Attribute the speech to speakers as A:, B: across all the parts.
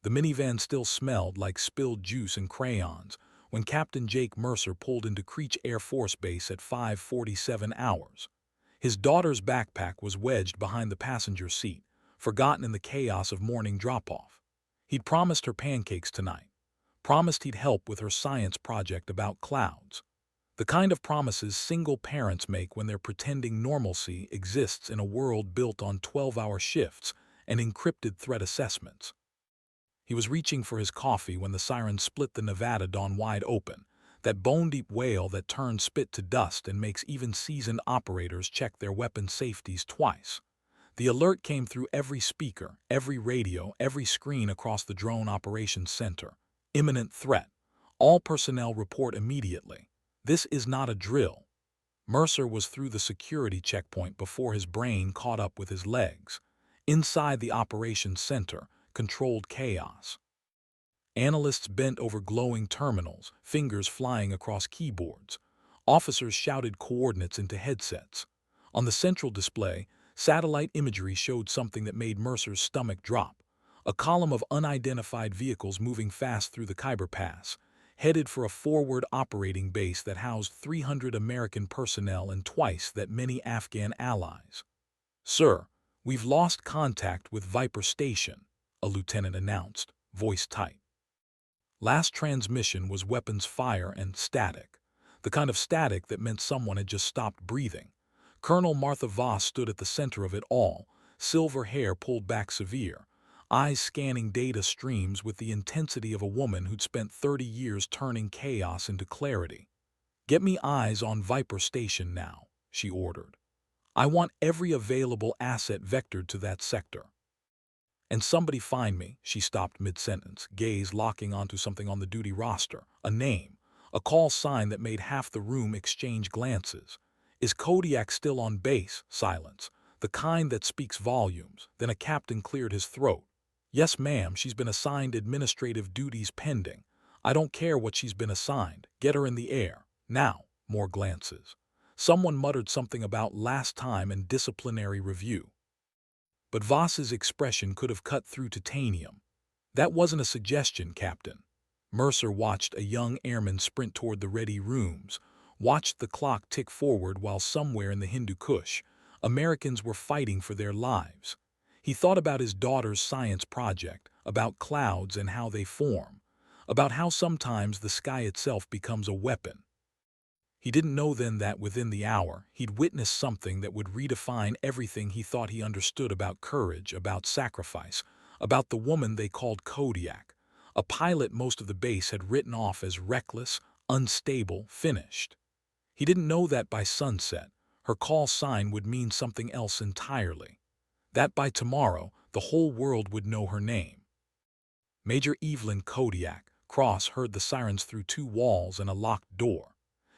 A: The minivan still smelled like spilled juice and crayons when Captain Jake Mercer pulled into Creech Air Force Base at 5:47 hours. His daughter's backpack was wedged behind the passenger seat, forgotten in the chaos of morning drop-off. He'd promised her pancakes tonight, promised he'd help with her science project about clouds. The kind of promises single parents make when they're pretending normalcy exists in a world built on 12-hour shifts and encrypted threat assessments. He was reaching for his coffee when the Sirens split the Nevada dawn wide open, that bone-deep wail that turns spit to dust and makes even seasoned operators check their weapon safeties twice. The alert came through every speaker, every radio, every screen across the drone operations center. Imminent threat. All personnel report immediately. This is not a drill. Mercer was through the security checkpoint before his brain caught up with his legs. Inside the operations center, controlled chaos. Analysts bent over glowing terminals, fingers flying across keyboards. Officers shouted coordinates into headsets. On the central display, satellite imagery showed something that made Mercer's stomach drop. A column of unidentified vehicles moving fast through the Khyber Pass, headed for a forward operating base that housed 300 American personnel and twice that many Afghan allies. "Sir, we've lost contact with Viper Station," a lieutenant announced, voice tight. Last transmission was weapons fire and static, the kind of static that meant someone had just stopped breathing. Colonel Martha Voss stood at the center of it all, silver hair pulled back severe, eyes scanning data streams with the intensity of a woman who'd spent 30 years turning chaos into clarity. "Get me eyes on Viper Station now," she ordered. "I want every available asset vectored to that sector." "And somebody find me," she stopped mid-sentence, gaze locking onto something on the duty roster, a name, a call sign that made half the room exchange glances. "Is Kodiak still on base?" Silence, the kind that speaks volumes. Then a captain cleared his throat. "Yes, ma'am, she's been assigned administrative duties pending. I don't care what she's been assigned. Get her in the air. Now." More glances. Someone muttered something about last time and disciplinary review. But Voss's expression could have cut through titanium. "That wasn't a suggestion, Captain." Mercer watched a young airman sprint toward the ready rooms, watched the clock tick forward while somewhere in the Hindu Kush, Americans were fighting for their lives. He thought about his daughter's science project, about clouds and how they form, about how sometimes the sky itself becomes a weapon. He didn't know then that within the hour, he'd witnessed something that would redefine everything he thought he understood about courage, about sacrifice, about the woman they called Kodiak, a pilot most of the base had written off as reckless, unstable, finished. He didn't know that by sunset, her call sign would mean something else entirely. That by tomorrow, the whole world would know her name. Major Evelyn Kodiak. Cross heard the sirens through two walls and a locked door.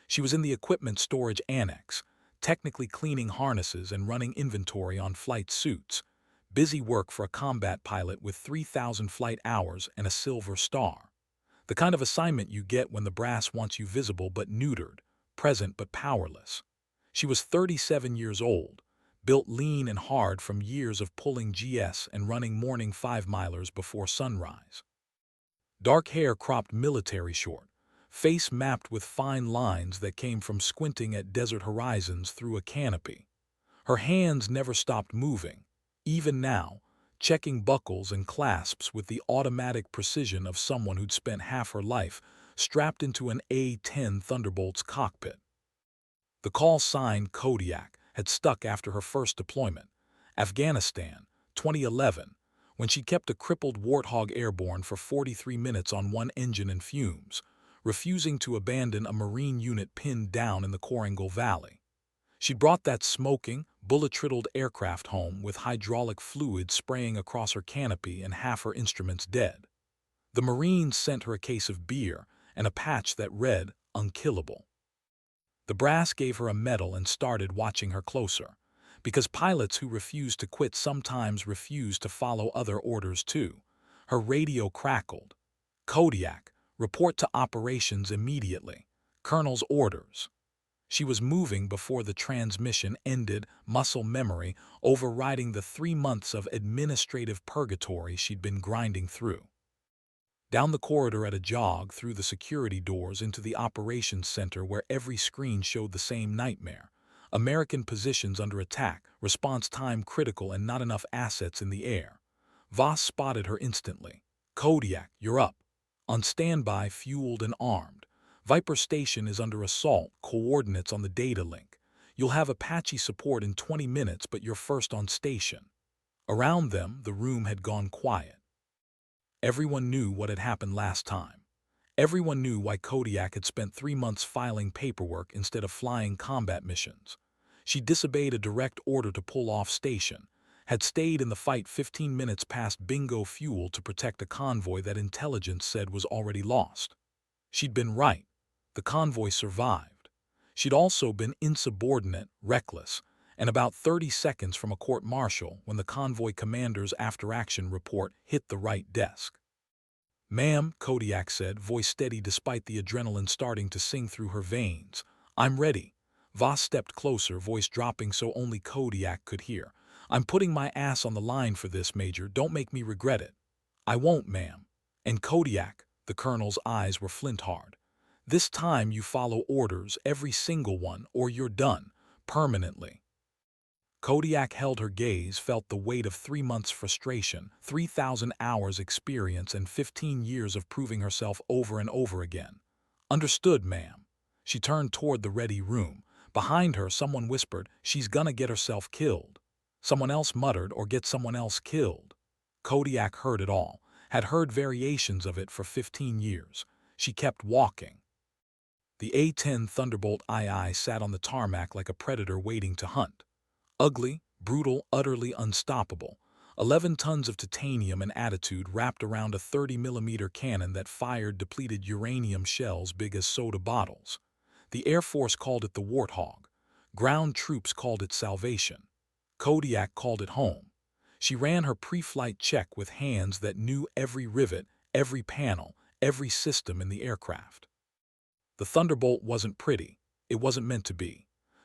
A: She was in the equipment storage annex, technically cleaning harnesses and running inventory on flight suits. Busy work for a combat pilot with 3,000 flight hours and a silver star. The kind of assignment you get when the brass wants you visible but neutered, present but powerless. She was 37 years old, built lean and hard from years of pulling GS and running morning 5-milers before sunrise. Dark hair cropped military short, face mapped with fine lines that came from squinting at desert horizons through a canopy. Her hands never stopped moving, even now, checking buckles and clasps with the automatic precision of someone who'd spent half her life strapped into an A-10 Thunderbolt's cockpit. The call sign Kodiak had stuck after her first deployment, Afghanistan, 2011, when she kept a crippled Warthog airborne for 43 minutes on one engine and fumes, refusing to abandon a Marine unit pinned down in the Korangal Valley. She'd brought that smoking, bullet-riddled aircraft home with hydraulic fluid spraying across her canopy and half her instruments dead. The Marines sent her a case of beer and a patch that read, "Unkillable." The brass gave her a medal and started watching her closer, because pilots who refuse to quit sometimes refuse to follow other orders too. Her radio crackled. "Kodiak, report to operations immediately. Colonel's orders." She was moving before the transmission ended, muscle memory overriding the 3 months of administrative purgatory she'd been grinding through. Down the corridor at a jog, through the security doors into the operations center where every screen showed the same nightmare. American positions under attack, response time critical and not enough assets in the air. Voss spotted her instantly. Kodiak, you're up. On standby, fueled and armed. Viper Station is under assault, coordinates on the data link. You'll have Apache support in 20 minutes, but you're first on station. Around them, the room had gone quiet. Everyone knew what had happened last time. Everyone knew why Kodiak had spent 3 months filing paperwork instead of flying combat missions. She disobeyed a direct order to pull off station, had stayed in the fight 15 minutes past bingo fuel to protect a convoy that intelligence said was already lost. She'd been right. The convoy survived. She'd also been insubordinate, reckless, and about 30 seconds from a court-martial when the convoy commander's after-action report hit the right desk. "Ma'am," Kodiak said, voice steady despite the adrenaline starting to sing through her veins. "I'm ready." Voss stepped closer, voice dropping so only Kodiak could hear. "I'm putting my ass on the line for this, Major. Don't make me regret it." "I won't, ma'am." "And Kodiak," the colonel's eyes were flint-hard, "this time you follow orders, every single one, or you're done, permanently." Kodiak held her gaze, felt the weight of 3 months' frustration, 3,000 hours experience, and 15 years of proving herself over and over again. "Understood, ma'am." She turned toward the ready room. Behind her, someone whispered, "She's gonna get herself killed." Someone else muttered, "Or get someone else killed." Kodiak heard it all, had heard variations of it for 15 years. She kept walking. The A-10 Thunderbolt II sat on the tarmac like a predator waiting to hunt. Ugly, brutal, utterly unstoppable. 11 tons of titanium and attitude wrapped around a 30mm cannon that fired depleted uranium shells big as soda bottles. The Air Force called it the Warthog. Ground troops called it salvation. Kodiak called it home. She ran her pre-flight check with hands that knew every rivet, every panel, every system in the aircraft. The Thunderbolt wasn't pretty. It wasn't meant to be.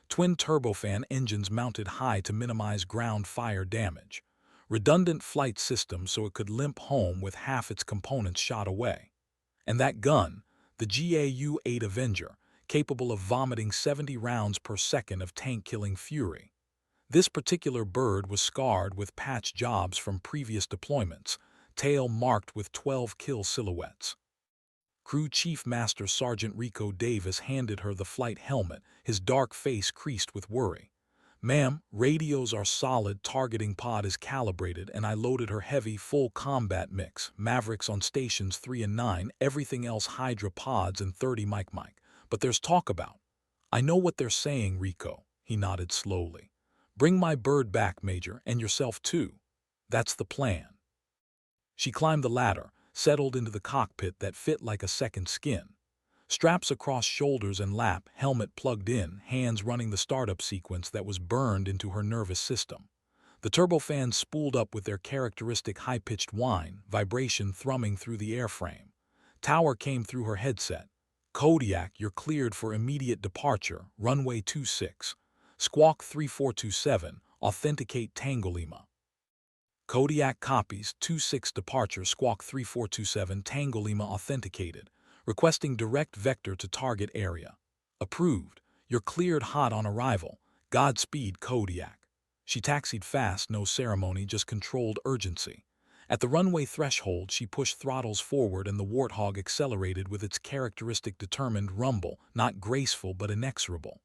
A: Twin turbofan engines mounted high to minimize ground fire damage. Redundant flight systems so it could limp home with half its components shot away. And that gun, the GAU-8 Avenger, capable of vomiting 70 rounds per second of tank-killing fury. This particular bird was scarred with patch jobs from previous deployments, tail marked with 12 kill silhouettes. Crew Chief Master Sergeant Rico Davis handed her the flight helmet, his dark face creased with worry. "Ma'am, radios are solid, targeting pod is calibrated, and I loaded her heavy, full combat mix, Mavericks on stations 3 and 9, everything else Hydra pods and 30 mic. But there's talk about." "I know what they're saying, Rico," he nodded slowly. "Bring my bird back, Major, and yourself too. That's the plan." She climbed the ladder, settled into the cockpit that fit like a second skin. Straps across shoulders and lap, helmet plugged in, hands running the startup sequence that was burned into her nervous system. The turbofans spooled up with their characteristic high-pitched whine, vibration thrumming through the airframe. Tower came through her headset. "Kodiak, you're cleared for immediate departure, runway 26. Squawk 3427, authenticate Tango Lima." Kodiak copies, 26 departure, Squawk 3427, Tango Lima authenticated. Requesting direct vector to target area. Approved. You're cleared hot on arrival. Godspeed, Kodiak. She taxied fast, no ceremony, just controlled urgency. At the runway threshold, she pushed throttles forward and the Warthog accelerated with its characteristic determined rumble, not graceful but inexorable.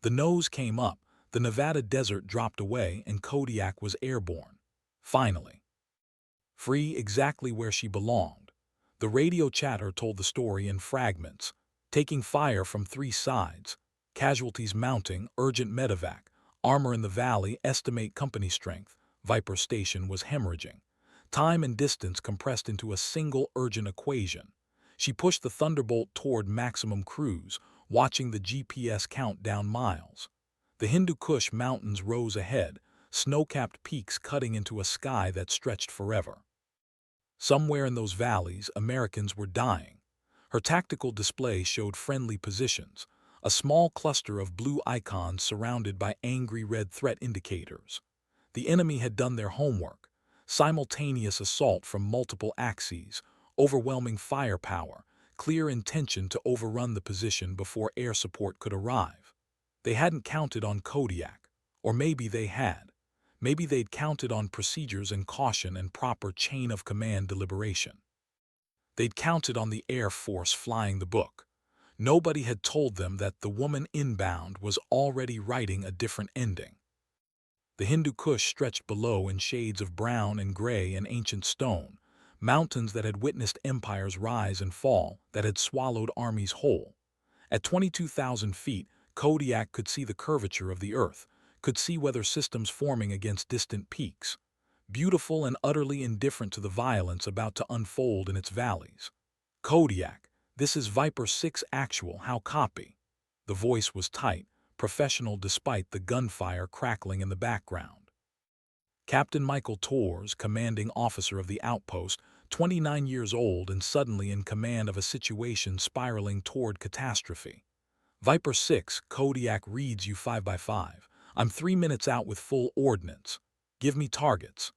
A: The nose came up, the Nevada desert dropped away, and Kodiak was airborne. Finally. Free, exactly where she belonged. The radio chatter told the story in fragments. Taking fire from 3 sides. Casualties mounting, urgent medevac. Armor in the valley, estimate company strength. Viper Station was hemorrhaging. Time and distance compressed into a single urgent equation. She pushed the Thunderbolt toward maximum cruise, watching the GPS count down miles. The Hindu Kush Mountains rose ahead, snow-capped peaks cutting into a sky that stretched forever. Somewhere in those valleys, Americans were dying. Her tactical display showed friendly positions, a small cluster of blue icons surrounded by angry red threat indicators. The enemy had done their homework. Simultaneous assault from multiple axes, overwhelming firepower, clear intention to overrun the position before air support could arrive. They hadn't counted on Kodiak, or maybe they had. Maybe they'd counted on procedures and caution and proper chain of command deliberation. They'd counted on the Air Force flying the book. Nobody had told them that the woman inbound was already writing a different ending. The Hindu Kush stretched below in shades of brown and gray and ancient stone, mountains that had witnessed empires rise and fall, that had swallowed armies whole. At 22,000 feet, Kodiak could see the curvature of the earth, could see weather systems forming against distant peaks, beautiful and utterly indifferent to the violence about to unfold in its valleys. Kodiak, this is Viper 6 actual, how copy? The voice was tight, professional despite the gunfire crackling in the background. Captain Michael Torres, commanding officer of the outpost, 29 years old and suddenly in command of a situation spiraling toward catastrophe. Viper 6, Kodiak reads you 5x5. I'm 3 minutes out with full ordnance. Give me targets.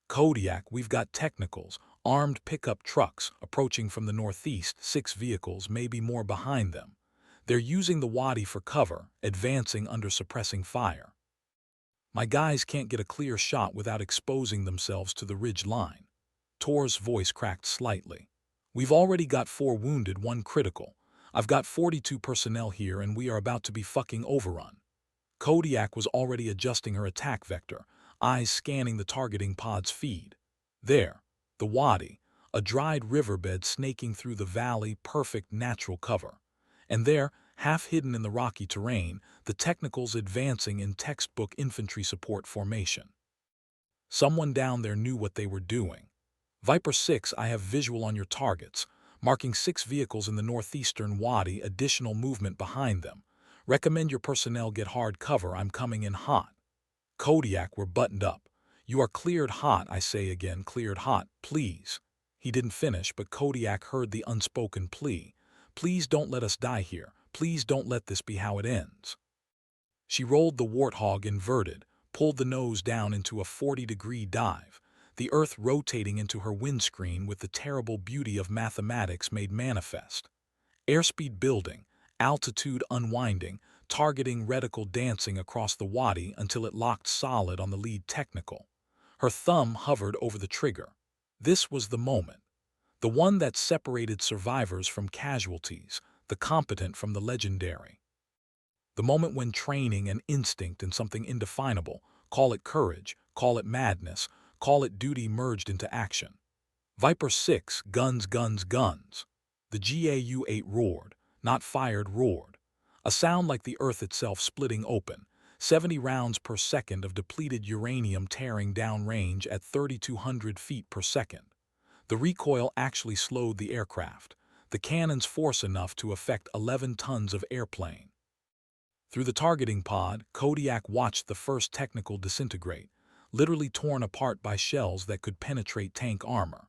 A: Kodiak, we've got technicals, armed pickup trucks approaching from the northeast, 6 vehicles, maybe more behind them. They're using the wadi for cover, advancing under suppressing fire. My guys can't get a clear shot without exposing themselves to the ridge line. Tor's voice cracked slightly. We've already got 4 wounded, 1 critical. I've got 42 personnel here and we are about to be fucking overrun. Kodiak was already adjusting her attack vector, eyes scanning the targeting pod's feed. There, the wadi, a dried riverbed snaking through the valley, perfect natural cover. And there, half hidden in the rocky terrain, the technicals advancing in textbook infantry support formation. Someone down there knew what they were doing. Viper 6, I have visual on your targets, marking 6 vehicles in the northeastern wadi, additional movement behind them. Recommend your personnel get hard cover, I'm coming in hot. Kodiak, we're buttoned up. You are cleared hot, I say again, cleared hot, please. He didn't finish, but Kodiak heard the unspoken plea. Please don't let us die here. Please don't let this be how it ends. She rolled the warthog inverted, pulled the nose down into a 40-degree dive, the earth rotating into her windscreen with the terrible beauty of mathematics made manifest. Airspeed building, altitude unwinding, targeting reticle dancing across the wadi until it locked solid on the lead technical. Her thumb hovered over the trigger. This was the moment. The one that separated survivors from casualties, the competent from the legendary. The moment when training and instinct and something indefinable, call it courage, call it madness, call it duty, merged into action. Viper 6, guns, guns, guns. The GAU-8 roared, not fired, roared. A sound like the earth itself splitting open, 70 rounds per second of depleted uranium tearing down range at 3,200 feet per second. The recoil actually slowed the aircraft, the cannons force enough to affect 11 tons of airplane. Through the targeting pod, Kodiak watched the first technical disintegrate, literally torn apart by shells that could penetrate tank armor.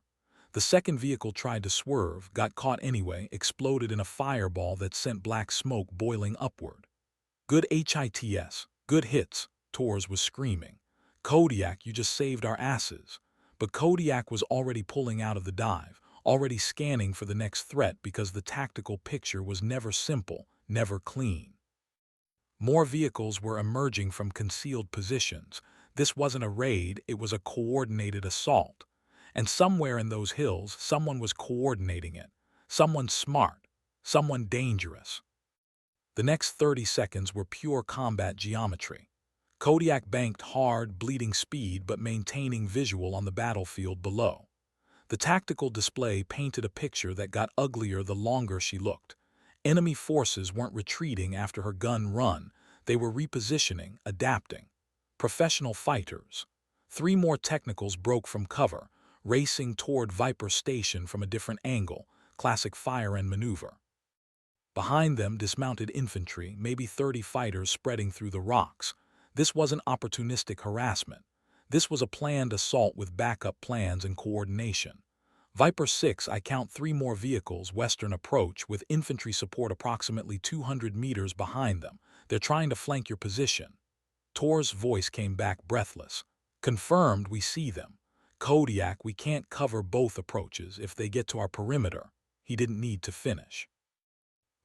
A: The second vehicle tried to swerve, got caught anyway, exploded in a fireball that sent black smoke boiling upward. Good hits, good hits, Torres was screaming. Kodiak, you just saved our asses. But Kodiak was already pulling out of the dive, already scanning for the next threat because the tactical picture was never simple, never clean. More vehicles were emerging from concealed positions. This wasn't a raid, it was a coordinated assault. And somewhere in those hills, someone was coordinating it. Someone smart. Someone dangerous. The next 30 seconds were pure combat geometry. Kodiak banked hard, bleeding speed but maintaining visual on the battlefield below. The tactical display painted a picture that got uglier the longer she looked. Enemy forces weren't retreating after her gun run, they were repositioning, adapting. Professional fighters. 3 more technicals broke from cover, racing toward Viper Station from a different angle, classic fire and maneuver. Behind them, dismounted infantry, maybe 30 fighters spreading through the rocks. This wasn't opportunistic harassment. This was a planned assault with backup plans and coordination. Viper 6, I count 3 more vehicles, western approach, with infantry support approximately 200 meters behind them. They're trying to flank your position. Tor's voice came back breathless. Confirmed, we see them. "Kodiak, we can't cover both approaches. If they get to our perimeter." He didn't need to finish.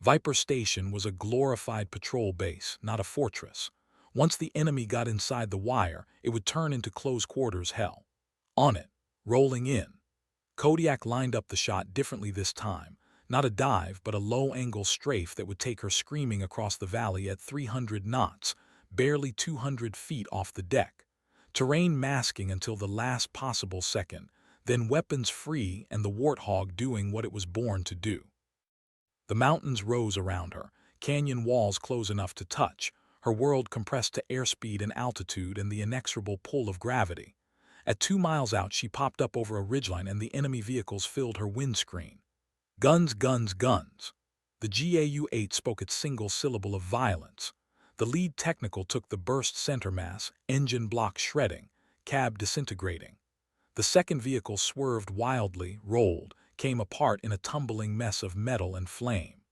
A: Viper Station was a glorified patrol base, not a fortress. Once the enemy got inside the wire, it would turn into close-quarters hell. On it, rolling in. Kodiak lined up the shot differently this time. Not a dive, but a low-angle strafe that would take her screaming across the valley at 300 knots, barely 200 feet off the deck. Terrain masking until the last possible second, then weapons free and the Warthog doing what it was born to do. The mountains rose around her, canyon walls close enough to touch, her world compressed to airspeed and altitude and the inexorable pull of gravity. At 2 miles out, she popped up over a ridgeline and the enemy vehicles filled her windscreen. Guns, guns, guns. The GAU-8 spoke its single syllable of violence. The lead technical took the burst center mass, engine block shredding, cab disintegrating. The second vehicle swerved wildly, rolled, came apart in a tumbling mess of metal and flame.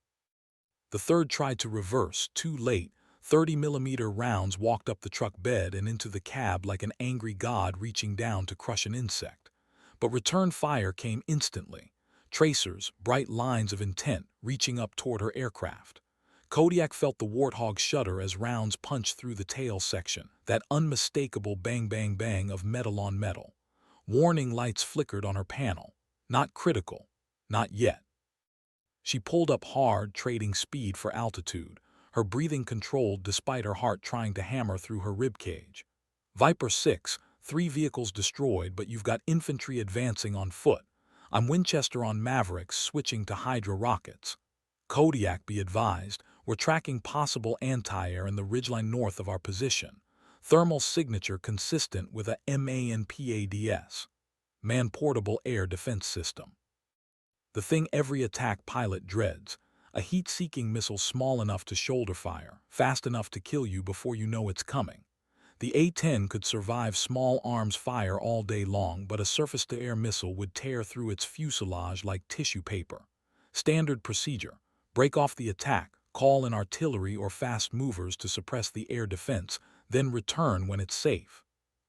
A: The third tried to reverse, too late. 30mm rounds walked up the truck bed and into the cab like an angry god reaching down to crush an insect. But return fire came instantly. Tracers, bright lines of intent, reaching up toward her aircraft. Kodiak felt the Warthog shudder as rounds punched through the tail section, that unmistakable bang bang bang of metal on metal. Warning lights flickered on her panel. Not critical. Not yet. She pulled up hard, trading speed for altitude, her breathing controlled despite her heart trying to hammer through her ribcage. Viper 6, 3 vehicles destroyed, but you've got infantry advancing on foot. I'm Winchester on Mavericks switching to Hydra rockets. Kodiak, be advised, we're tracking possible anti-air in the ridgeline north of our position. Thermal signature consistent with a MANPADS. Man-Portable Air Defense System. The thing every attack pilot dreads. A heat-seeking missile small enough to shoulder fire, fast enough to kill you before you know it's coming. The A-10 could survive small arms fire all day long, but a surface-to-air missile would tear through its fuselage like tissue paper. Standard procedure: break off the attack, call in artillery or fast movers to suppress the air defense, then return when it's safe.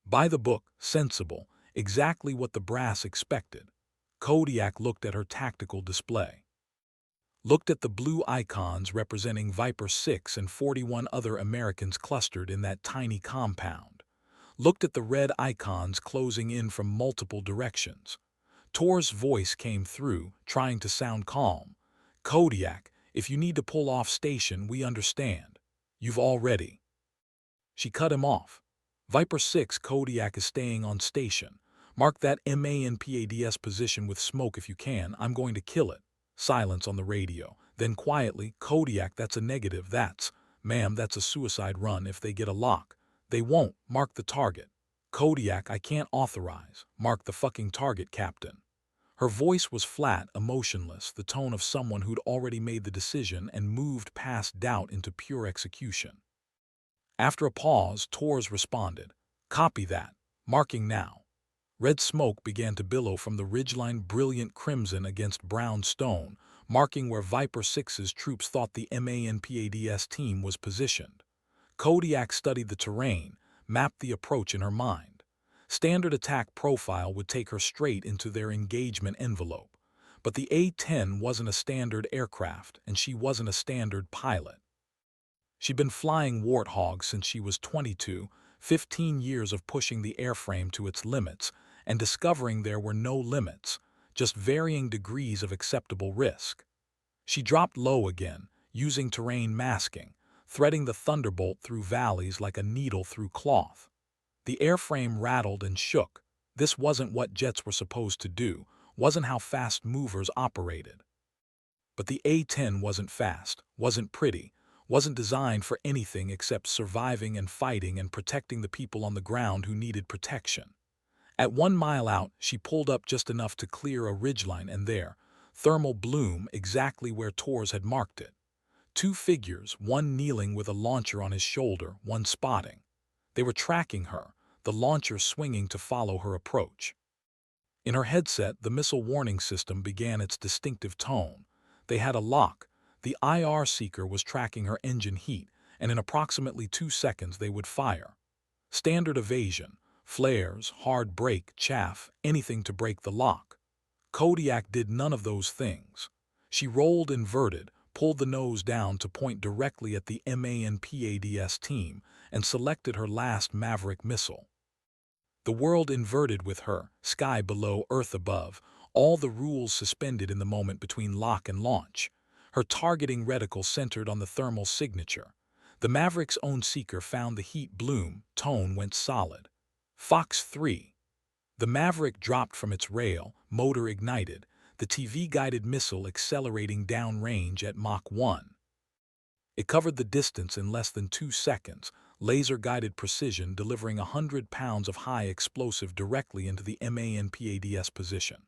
A: By the book, sensible, exactly what the brass expected. Kodiak looked at her tactical display. Looked at the blue icons representing Viper 6 and 41 other Americans clustered in that tiny compound. Looked at the red icons closing in from multiple directions. Tor's voice came through, trying to sound calm. "Kodiak, if you need to pull off station, we understand. You've already." She cut him off. "Viper 6, Kodiak is staying on station. Mark that MANPADS position with smoke if you can. I'm going to kill it." Silence on the radio. Then quietly, "Kodiak, that's a negative. Ma'am, that's a suicide run if they get a lock." "They won't. Mark the target." "Kodiak, I can't authorize." "Mark the fucking target, Captain." Her voice was flat, emotionless, the tone of someone who'd already made the decision and moved past doubt into pure execution. After a pause, Torres responded, "Copy that. Marking now." Red smoke began to billow from the ridgeline, brilliant crimson against brown stone, marking where Viper 6's troops thought the MANPADS team was positioned. Kodiak studied the terrain, mapped the approach in her mind. Standard attack profile would take her straight into their engagement envelope. But the A-10 wasn't a standard aircraft, and she wasn't a standard pilot. She'd been flying Warthog since she was 22, 15 years of pushing the airframe to its limits, and discovering there were no limits, just varying degrees of acceptable risk. She dropped low again, using terrain masking, threading the Thunderbolt through valleys like a needle through cloth. The airframe rattled and shook. This wasn't what jets were supposed to do, wasn't how fast movers operated. But the A-10 wasn't fast, wasn't pretty, wasn't designed for anything except surviving and fighting and protecting the people on the ground who needed protection. At 1 mile out, she pulled up just enough to clear a ridgeline, and there, thermal bloom exactly where Torres had marked it. 2 figures, one kneeling with a launcher on his shoulder, one spotting. They were tracking her, the launcher swinging to follow her approach. In her headset, the missile warning system began its distinctive tone. They had a lock. The IR seeker was tracking her engine heat, and in approximately 2 seconds they would fire. Standard evasion. Flares, hard brake, chaff, anything to break the lock. Kodiak did none of those things. She rolled inverted, pulled the nose down to point directly at the MANPADS team, and selected her last Maverick missile. The world inverted with her, sky below, earth above, all the rules suspended in the moment between lock and launch. Her targeting reticle centered on the thermal signature. The Maverick's own seeker found the heat bloom, tone went solid. Fox 3. The Maverick dropped from its rail, motor ignited, the TV-guided missile accelerating downrange at Mach 1. It covered the distance in less than 2 seconds, laser-guided precision delivering 100 pounds of high explosive directly into the MANPADS position.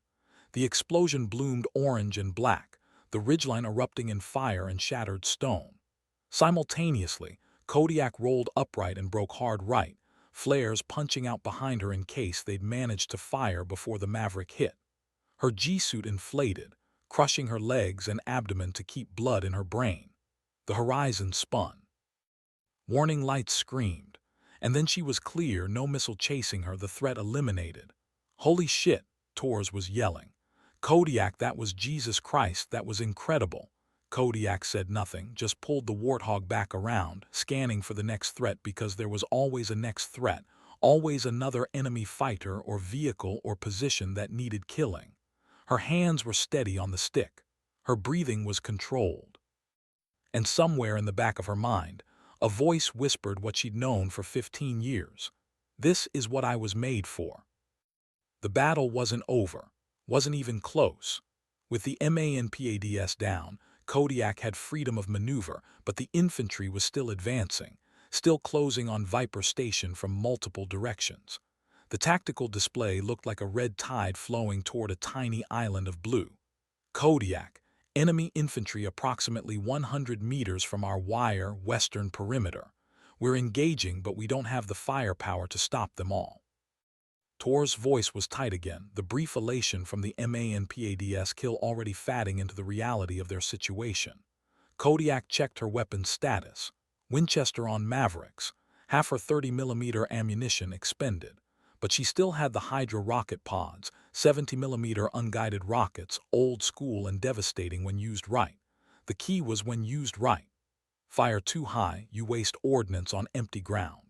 A: The explosion bloomed orange and black, the ridgeline erupting in fire and shattered stone. Simultaneously, Kodiak rolled upright and broke hard right, flares punching out behind her in case they'd managed to fire before the Maverick hit. Her G-suit inflated, crushing her legs and abdomen to keep blood in her brain. The horizon spun. Warning lights screamed, and then she was clear, no missile chasing her, the threat eliminated. Holy shit, Torres was yelling. Kodiak, that was Jesus Christ, that was incredible. Kodiak said nothing, just pulled the Warthog back around, scanning for the next threat because there was always a next threat, always another enemy fighter or vehicle or position that needed killing. Her hands were steady on the stick. Her breathing was controlled. And somewhere in the back of her mind, a voice whispered what she'd known for 15 years. This is what I was made for. The battle wasn't over, wasn't even close. With the MANPADS down, Kodiak had freedom of maneuver, but the infantry was still advancing, still closing on Viper Station from multiple directions. The tactical display looked like a red tide flowing toward a tiny island of blue. Kodiak, enemy infantry approximately 100 meters from our wire western perimeter. We're engaging, but we don't have the firepower to stop them all. Tor's voice was tight again, the brief elation from the MANPADS kill already fatting into the reality of their situation. Kodiak checked her weapons status. Winchester on Mavericks, half her 30mm ammunition expended. But she still had the Hydra rocket pods, 70mm unguided rockets, old school and devastating when used right. The key was when used right. Fire too high, you waste ordnance on empty ground.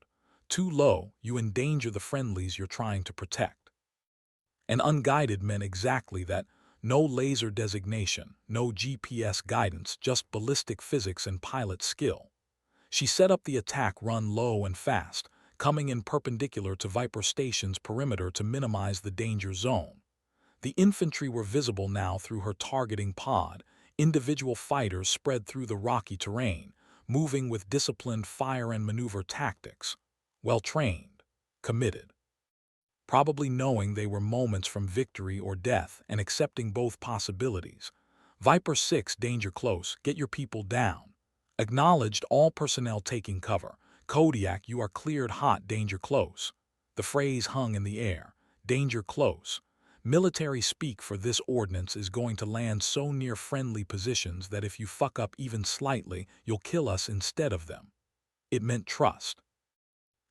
A: Too low, you endanger the friendlies you're trying to protect. And unguided meant exactly that. No laser designation, no GPS guidance, just ballistic physics and pilot skill. She set up the attack run low and fast, coming in perpendicular to Viper Station's perimeter to minimize the danger zone. The infantry were visible now through her targeting pod, individual fighters spread through the rocky terrain, moving with disciplined fire and maneuver tactics. Well-trained, committed. Probably knowing they were moments from victory or death and accepting both possibilities. Viper 6, danger close, get your people down. Acknowledged, all personnel taking cover. Kodiak, you are cleared hot, danger close. The phrase hung in the air, danger close. Military speak for this ordnance is going to land so near friendly positions that if you fuck up even slightly, you'll kill us instead of them. It meant trust.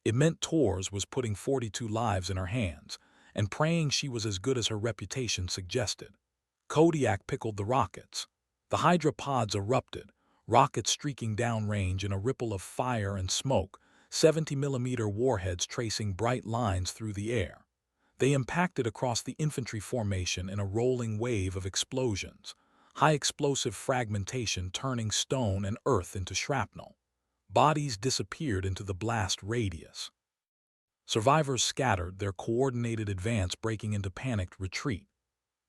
A: It meant Torres was putting 42 lives in her hands and praying she was as good as her reputation suggested. Kodiak pickled the rockets. The Hydra pods erupted, rockets streaking downrange in a ripple of fire and smoke, 70mm warheads tracing bright lines through the air. They impacted across the infantry formation in a rolling wave of explosions, high explosive fragmentation turning stone and earth into shrapnel. Bodies disappeared into the blast radius. Survivors scattered, their coordinated advance breaking into panicked retreat.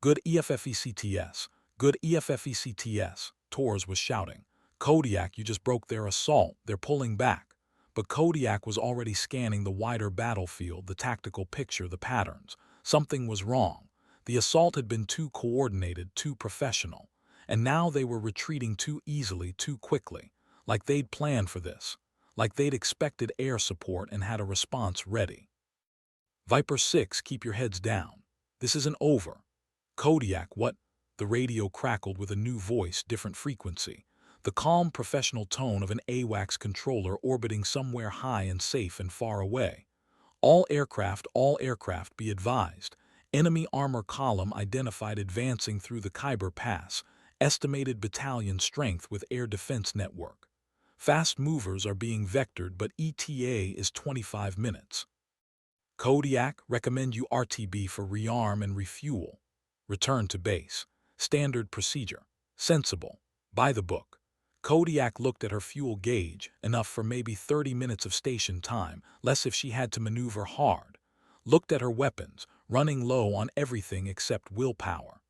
A: Good EFFECTS, good EFFECTS, Torres was shouting. Kodiak, you just broke their assault, they're pulling back. But Kodiak was already scanning the wider battlefield, the tactical picture, the patterns. Something was wrong. The assault had been too coordinated, too professional. And now they were retreating too easily, too quickly. Like they'd planned for this. Like they'd expected air support and had a response ready. Viper 6, keep your heads down. This isn't over. Kodiak, what? The radio crackled with a new voice, different frequency. The calm professional tone of an AWACS controller orbiting somewhere high and safe and far away. All aircraft be advised. Enemy armor column identified advancing through the Khyber Pass. Estimated battalion strength with air defense network. Fast movers are being vectored, but ETA is 25 minutes. Kodiak, recommend you RTB for rearm and refuel. Return to base. Standard procedure. Sensible. By the book. Kodiak looked at her fuel gauge, enough for maybe 30 minutes of station time, less if she had to maneuver hard. Looked at her weapons, running low on everything except willpower.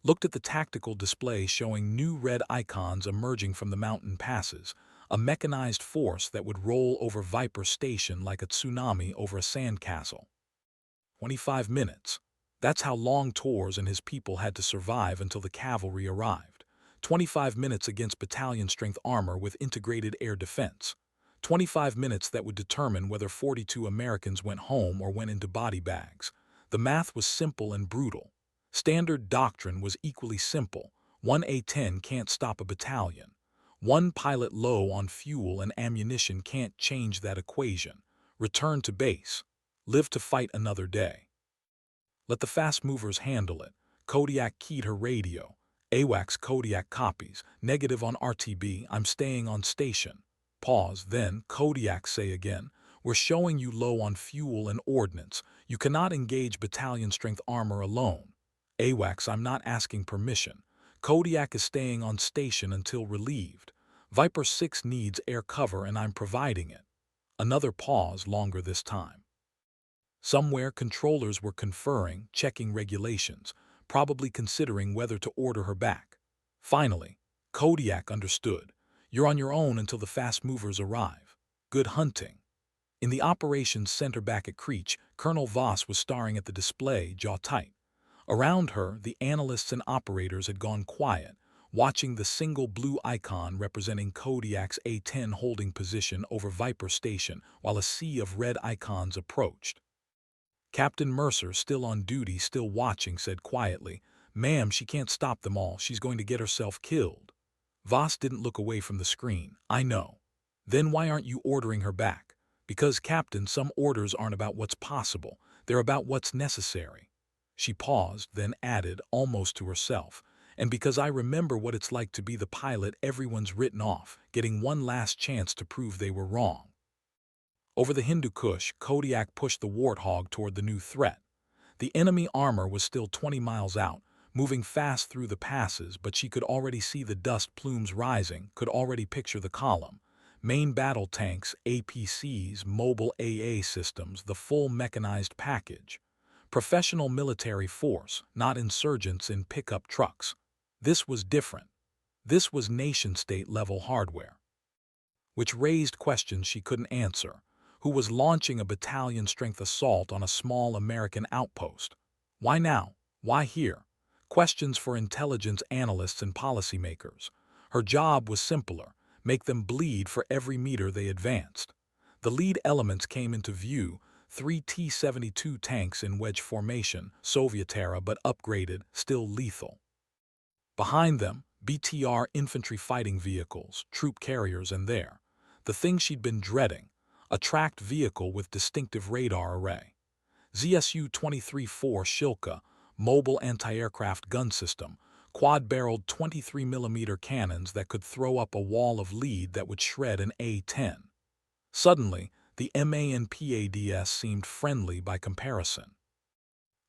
A: Looked at the tactical display showing new red icons emerging from the mountain passes, a mechanized force that would roll over Viper Station like a tsunami over a sandcastle. 25 minutes. That's how long Torres and his people had to survive until the cavalry arrived. 25 minutes against battalion-strength armor with integrated air defense. 25 minutes that would determine whether 42 Americans went home or went into body bags. The math was simple and brutal. Standard doctrine was equally simple. One A-10 can't stop a battalion. One pilot low on fuel and ammunition can't change that equation. Return to base. Live to fight another day. Let the fast movers handle it. Kodiak keyed her radio. AWACS Kodiak copies. Negative on RTB, I'm staying on station. Pause, then Kodiak say again. We're showing you low on fuel and ordnance. You cannot engage battalion-strength armor alone. AWACS, I'm not asking permission. Kodiak is staying on station until relieved. Viper 6 needs air cover and I'm providing it. Another pause, longer this time. Somewhere controllers were conferring, checking regulations, probably considering whether to order her back. Finally, Kodiak understood. You're on your own until the fast movers arrive. Good hunting. In the operations center back at Creech, Colonel Voss was staring at the display, jaw tight. Around her, the analysts and operators had gone quiet, watching the single blue icon representing Kodiak's A-10 holding position over Viper Station while a sea of red icons approached. Captain Mercer, still on duty, still watching, said quietly, "Ma'am, she can't stop them all. She's going to get herself killed." Voss didn't look away from the screen. "I know." "Then why aren't you ordering her back?" "Because, Captain, some orders aren't about what's possible. They're about what's necessary." She paused, then added, almost to herself, "And because I remember what it's like to be the pilot everyone's written off, getting one last chance to prove they were wrong." Over the Hindu Kush, Kodiak pushed the Warthog toward the new threat. The enemy armor was still 20 miles out, moving fast through the passes, but she could already see the dust plumes rising, could already picture the column. Main battle tanks, APCs, mobile AA systems, the full mechanized package. Professional military force, not insurgents in pickup trucks. This was different. This was nation-state level hardware. Which raised questions she couldn't answer. Who was launching a battalion-strength assault on a small American outpost? Why now? Why here? Questions for intelligence analysts and policymakers. Her job was simpler: make them bleed for every meter they advanced. The lead elements came into view: 3 T-72 tanks in wedge formation, Soviet-era but upgraded, still lethal. Behind them, BTR infantry fighting vehicles, troop carriers, and there, the thing she'd been dreading, a tracked vehicle with distinctive radar array. ZSU-23-4 Shilka, mobile anti-aircraft gun system, quad-barreled 23mm cannons that could throw up a wall of lead that would shred an A-10. Suddenly, the MANPADS seemed friendly by comparison.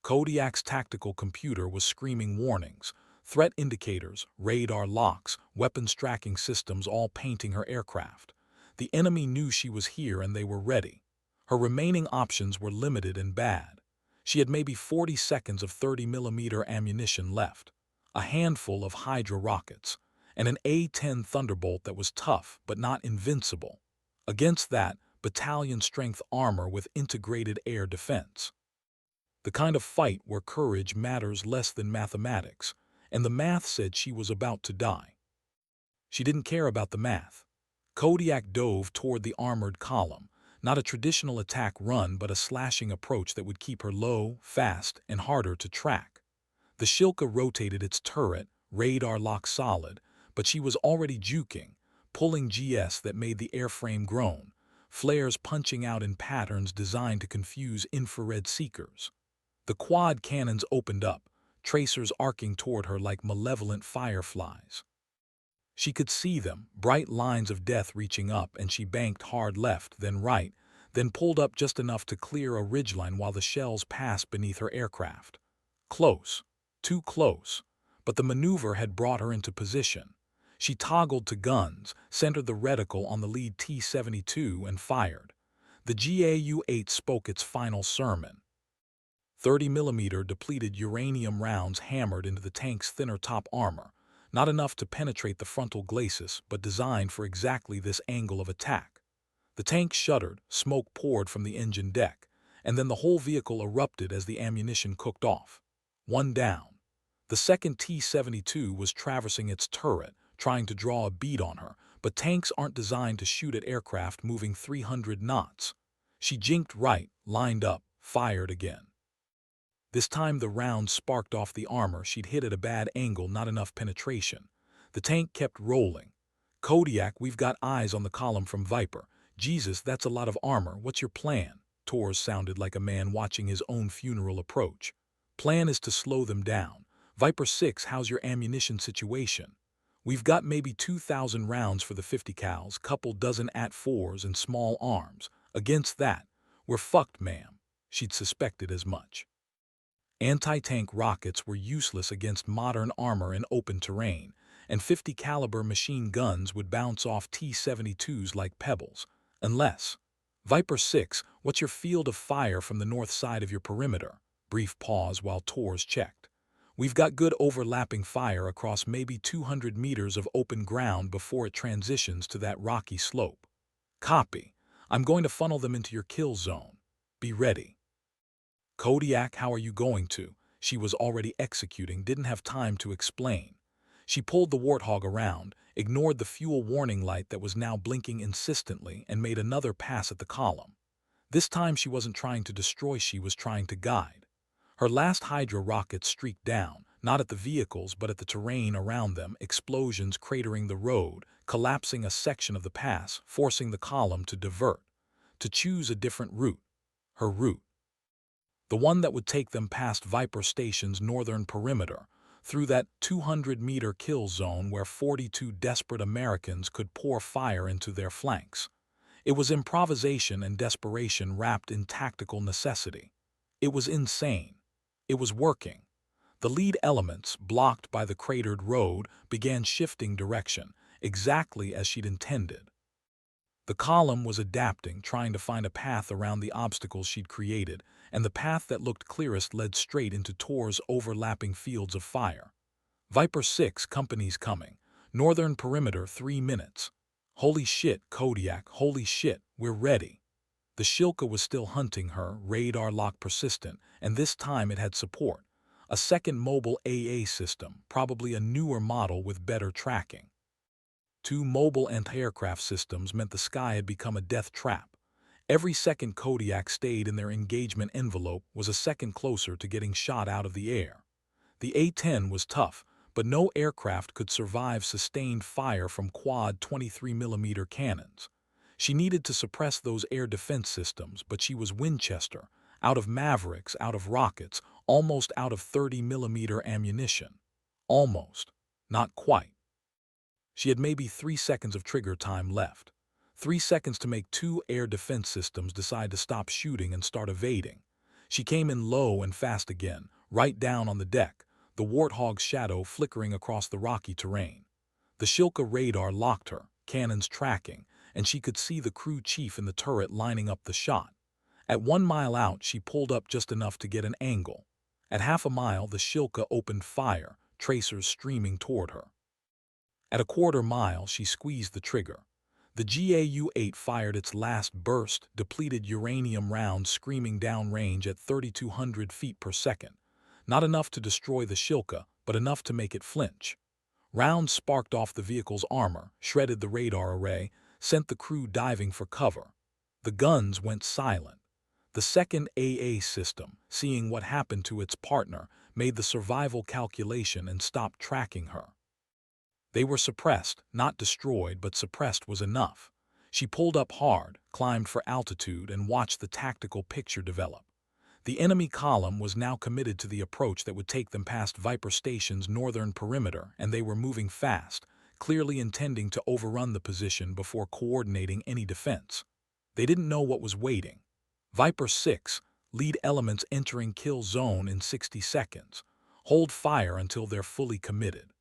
A: Kodiak's tactical computer was screaming warnings, threat indicators, radar locks, weapons tracking systems all painting her aircraft. The enemy knew she was here and they were ready. Her remaining options were limited and bad. She had maybe 40 seconds of 30mm ammunition left, a handful of Hydra rockets, and an A-10 Thunderbolt that was tough but not invincible. Against that, battalion-strength armor with integrated air defense. The kind of fight where courage matters less than mathematics, and the math said she was about to die. She didn't care about the math. Kodiak dove toward the armored column, not a traditional attack run but a slashing approach that would keep her low, fast, and harder to track. The Shilka rotated its turret, radar lock solid, but she was already juking, pulling GS that made the airframe groan. flares punching out in patterns designed to confuse infrared seekers. The quad cannons opened up, tracers arcing toward her like malevolent fireflies. She could see them, bright lines of death reaching up, and she banked hard left, then right, then pulled up just enough to clear a ridgeline while the shells passed beneath her aircraft. Close. Too close. But the maneuver had brought her into position. She toggled to guns, centered the reticle on the lead T-72, and fired. The GAU-8 spoke its final sermon. 30mm depleted uranium rounds hammered into the tank's thinner top armor, not enough to penetrate the frontal glacis, but designed for exactly this angle of attack. The tank shuddered, smoke poured from the engine deck, and then the whole vehicle erupted as the ammunition cooked off. One down. The second T-72 was traversing its turret, trying to draw a bead on her, but tanks aren't designed to shoot at aircraft moving 300 knots. She jinked right, lined up, fired again. This time the round sparked off the armor she'd hit at a bad angle, not enough penetration. The tank kept rolling. "Kodiak, we've got eyes on the column from Viper. Jesus, that's a lot of armor. What's your plan?" Torres sounded like a man watching his own funeral approach. "Plan is to slow them down. Viper 6, how's your ammunition situation?" "We've got maybe 2,000 rounds for the 50 cals, couple dozen AT-4s and small arms. Against that, we're fucked, ma'am." She'd suspected as much. Anti-tank rockets were useless against modern armor in open terrain, and 50 caliber machine guns would bounce off T-72s like pebbles. Unless, "Viper 6, what's your field of fire from the north side of your perimeter?" Brief pause while Torres checked. "We've got good overlapping fire across maybe 200 meters of open ground before it transitions to that rocky slope." "Copy. I'm going to funnel them into your kill zone. Be ready." "Kodiak, how are you going to?" She was already executing, didn't have time to explain. She pulled the Warthog around, ignored the fuel warning light that was now blinking insistently, and made another pass at the column. This time she wasn't trying to destroy, she was trying to guide. Her last Hydra rocket streaked down, not at the vehicles but at the terrain around them, explosions cratering the road, collapsing a section of the pass, forcing the column to divert, to choose a different route. Her route. The one that would take them past Viper Station's northern perimeter, through that 200-meter kill zone where 42 desperate Americans could pour fire into their flanks. It was improvisation and desperation wrapped in tactical necessity. It was insane. It was working. The lead elements, blocked by the cratered road, began shifting direction, exactly as she'd intended. The column was adapting, trying to find a path around the obstacles she'd created, and the path that looked clearest led straight into Tor's overlapping fields of fire. "Viper 6, company's coming. Northern perimeter, 3 minutes. Holy shit, Kodiak, holy shit, we're ready." The Shilka was still hunting her, radar lock persistent, and this time it had support. A second mobile AA system, probably a newer model with better tracking. 2 mobile anti-aircraft systems meant the sky had become a death trap. Every second Kodiak stayed in their engagement envelope was a second closer to getting shot out of the air. The A-10 was tough, but no aircraft could survive sustained fire from quad 23mm cannons. She needed to suppress those air defense systems, but she was Winchester, out of Mavericks, out of rockets, almost out of 30mm ammunition. Almost. Not quite. She had maybe 3 seconds of trigger time left. 3 seconds to make 2 air defense systems decide to stop shooting and start evading. She came in low and fast again, right down on the deck, the Warthog's shadow flickering across the rocky terrain. The Shilka radar locked her, cannons tracking, and she could see the crew chief in the turret lining up the shot. At 1 mile out, she pulled up just enough to get an angle. At half a mile, the Shilka opened fire, tracers streaming toward her. At a 1/4 mile, she squeezed the trigger. The GAU-8 fired its last burst, depleted uranium rounds screaming downrange at 3,200 feet per second. Not enough to destroy the Shilka, but enough to make it flinch. Rounds sparked off the vehicle's armor, shredded the radar array, sent the crew diving for cover. The guns went silent. The second AA system, seeing what happened to its partner, made the survival calculation and stopped tracking her. They were suppressed, not destroyed, but suppressed was enough. She pulled up hard, climbed for altitude, and watched the tactical picture develop. The enemy column was now committed to the approach that would take them past Viper Station's northern perimeter, and they were moving fast, clearly intending to overrun the position before coordinating any defense. They didn't know what was waiting. Viper 6, lead elements entering kill zone in 60 seconds. Hold fire until they're fully committed.